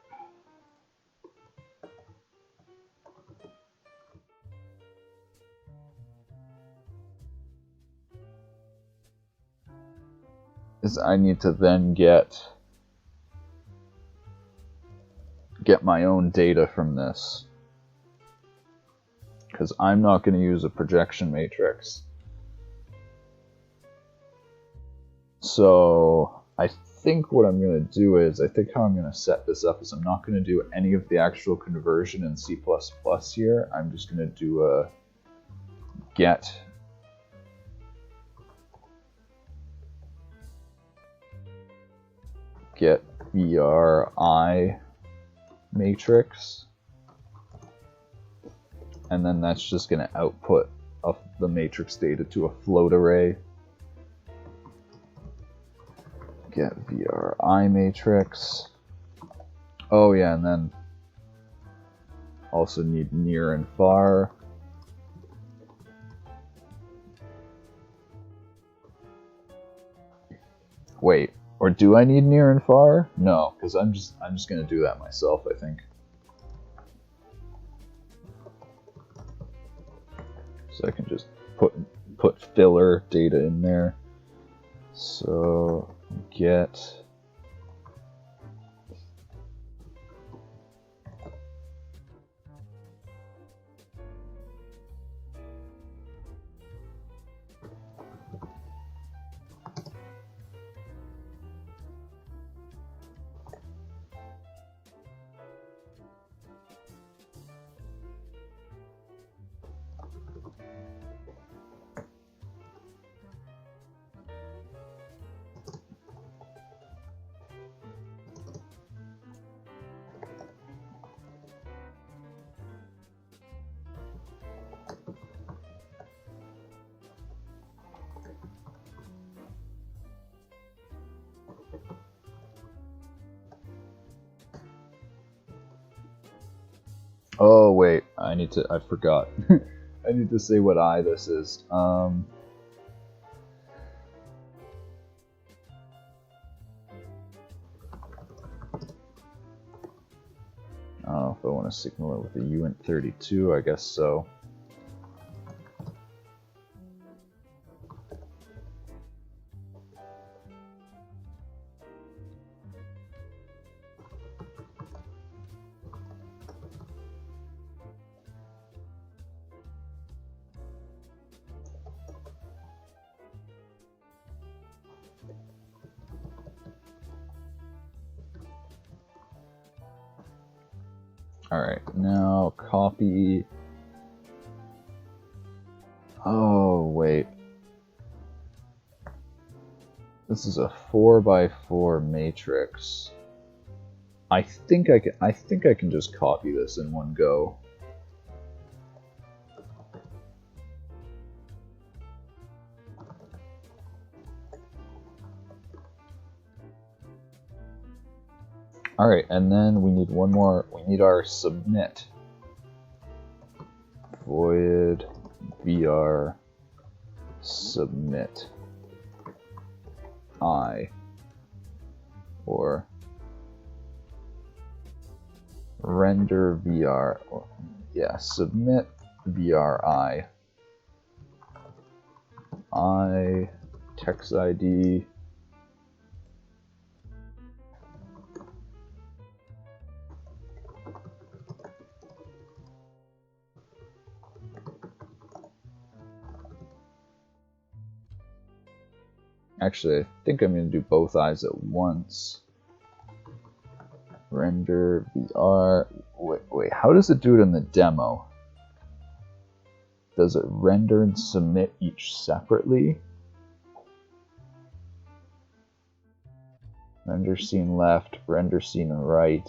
Is I need to then get my own data from this, because I'm not going to use a projection matrix. So I think what I'm going to do is, I think how I'm going to set this up is I'm not going to do any of the actual conversion in C++ here. I'm just going to do a get VRI matrix, and then that's just going to output the matrix data to a float array. Get VRI matrix. Oh yeah, and then also need near and far. Wait, or do I need near and far? No, because I'm just gonna do that myself, I think. So I can just put filler data in there. So get Oh wait, I forgot. I need to say what eye this is. I don't know if I want to signal it with a uint32, I guess so. Alright, now copy. Oh, wait. This is a 4x4 matrix. I think I can just copy this in one go. Alright, and then we need one more. We need our submit. Void VR submit I, or render VR, or, yeah, submit VRI, I, text ID, actually I think I'm going to do both eyes at once. Render VR, wait, how does it do it in the demo? Does it render and submit each separately? Render scene left, render scene right.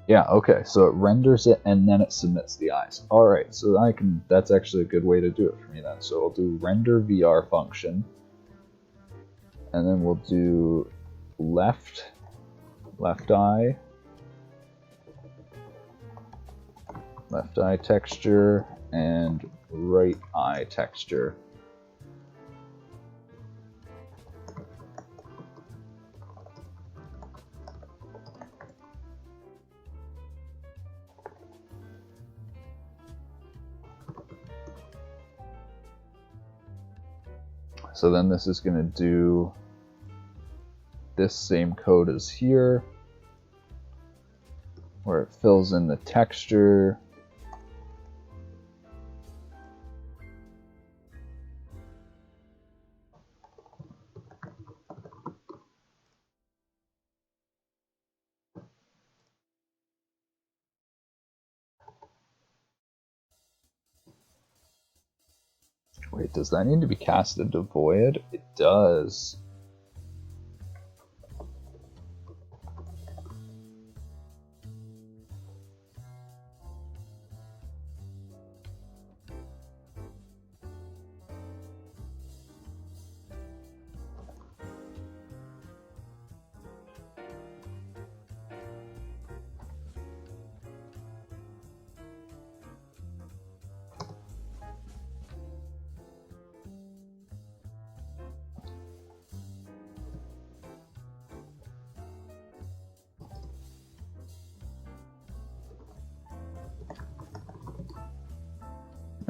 Yeah, okay, so it renders it and then it submits the eyes. Alright, so that's actually a good way to do it for me then. So I'll do render VR function, and then we'll do left eye texture, and right eye texture. So then this is going to do this same code as here, where it fills in the texture. Wait, does that need to be casted to void? It does.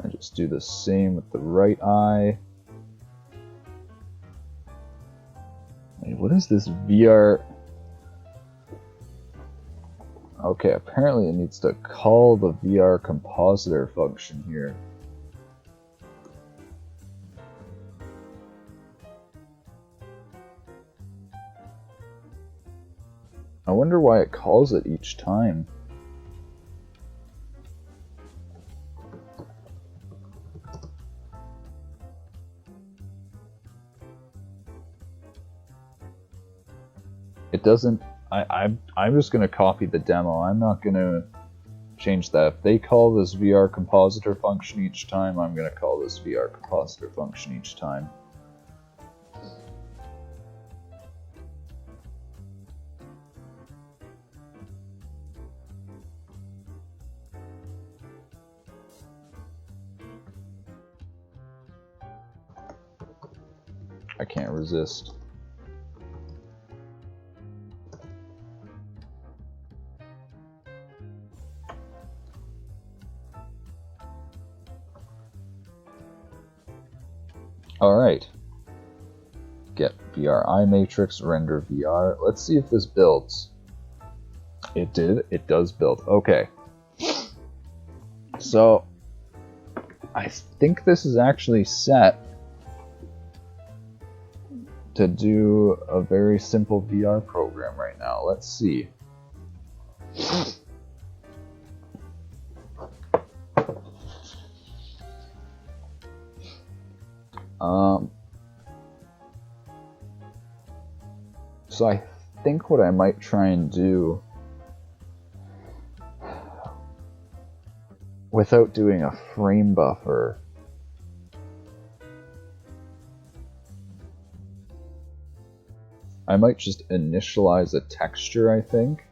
I just do the same with the right eye. Wait, what is this VR? Okay, apparently it needs to call the VR compositor function here. I wonder why it calls it each time. doesn't. I'm just gonna copy the demo. I'm not gonna change that. If they call this VR compositor function each time, I'm gonna call this VR compositor function each time. I can't resist. Alright. Get VR iMatrix, render VR. Let's see if this builds. It did. It does build. Okay. So, I think this is actually set to do a very simple VR program right now. Let's see. So I think what I might try and do, without doing a frame buffer, I might just initialize a texture, I think.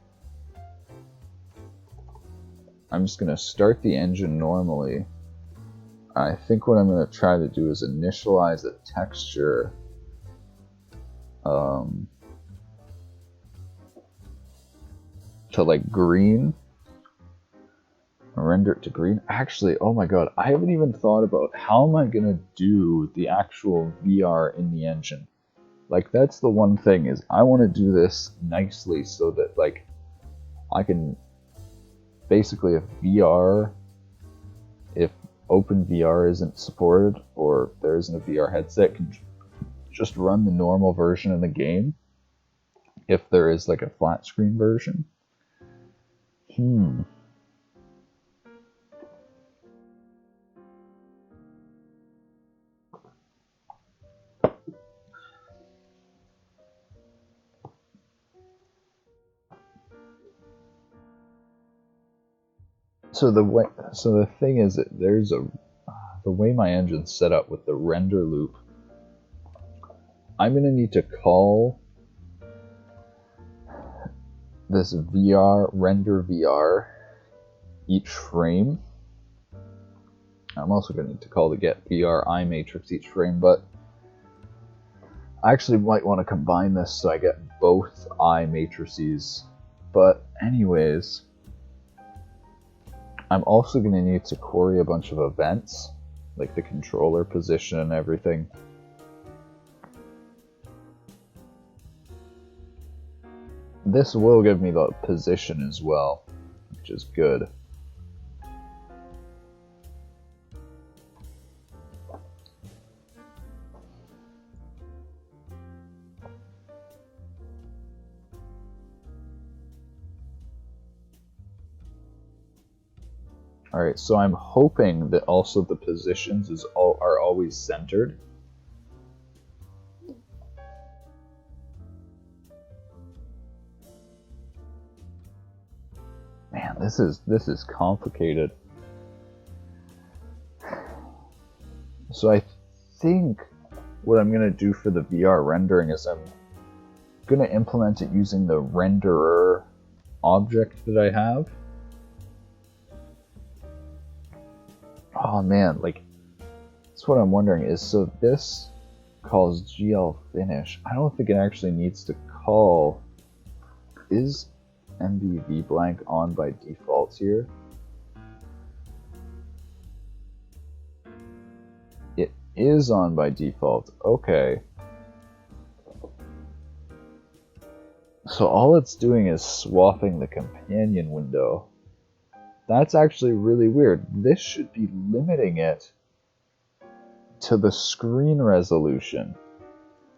I'm just going to start the engine normally. I think what I'm going to try to do is initialize a texture to like green. Render it to green. Actually, oh my god, I haven't even thought about how am I going to do the actual VR in the engine. Like, that's the one thing, is I want to do this nicely so that, like, I can basically, if OpenVR isn't supported, or there isn't a VR headset, can just run the normal version of the game if there is, like, a flat screen version. So the thing is that there's the way my engine's set up with the render loop, I'm gonna need to call this render VR each frame. I'm also gonna need to call the get VR iMatrix each frame, but I actually might want to combine this so I get both iMatrices. But anyways, I'm also going to need to query a bunch of events, like the controller position and everything. This will give me the position as well, which is good. Alright, so I'm hoping that also the positions are always centered. Man, this is complicated. So I think what I'm going to do for the VR rendering is I'm going to implement it using the renderer object that I have. Oh man, like, that's what I'm wondering is, so this calls GL finish. I don't think it actually needs to call. Is MBV blank on by default here? It is on by default. Okay. So all it's doing is swapping the companion window. That's actually really weird. This should be limiting it to the screen resolution.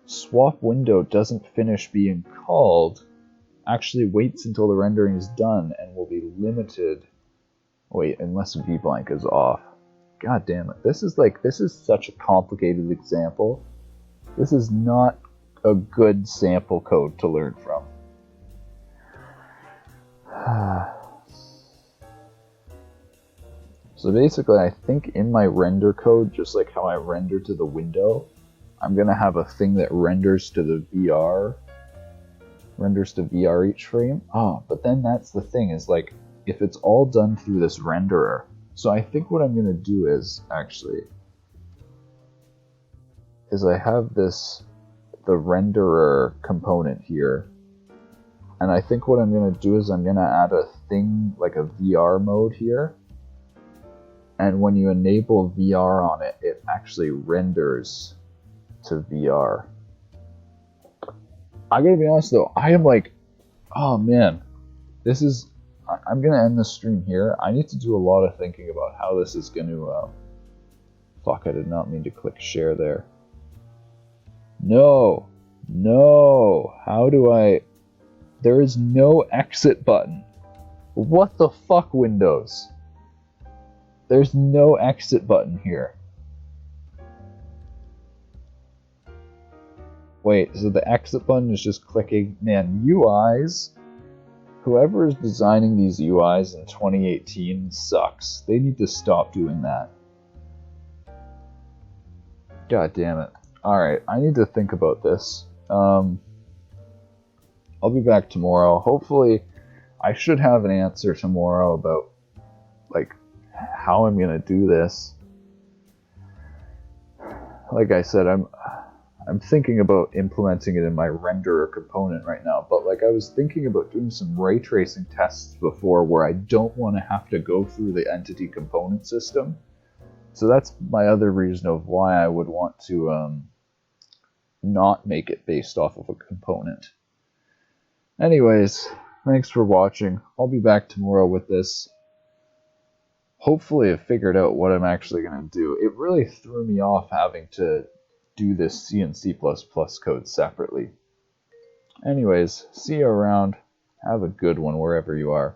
Swap window doesn't finish being called, actually waits until the rendering is done and will be limited. Wait, unless VBlank is off. God damn it. This is such a complicated example. This is not a good sample code to learn from. So basically, I think in my render code, just like how I render to the window, I'm going to have a thing that renders to the VR, renders to VR each frame. Oh, but then that's the thing, is like, if it's all done through this renderer, so I think what I'm going to do is, actually, is I have this, the renderer component here, and I think what I'm going to do is I'm going to add a thing, like a VR mode here, and when you enable VR on it, it actually renders to VR. I gotta be honest though, I am like, oh man, this is, I'm gonna end the stream here. I need to do a lot of thinking about how this is gonna, fuck, I did not mean to click share there. No, how do I, there is no exit button. What the fuck, Windows? There's no exit button here. Wait, so the exit button is just clicking. Man, UIs, whoever is designing these UIs in 2018 sucks. They need to stop doing that. God damn it. Alright, I need to think about this. I'll be back tomorrow. Hopefully, I should have an answer tomorrow about, like, how I'm gonna do this. Like I said, I'm thinking about implementing it in my renderer component right now, but like I was thinking about doing some ray tracing tests before where I don't want to have to go through the entity component system. So that's my other reason of why I would want to not make it based off of a component. Anyways, thanks for watching. I'll be back tomorrow with this. Hopefully I've figured out what I'm actually going to do. It really threw me off having to do this C and C++ code separately. Anyways, see you around. Have a good one wherever you are.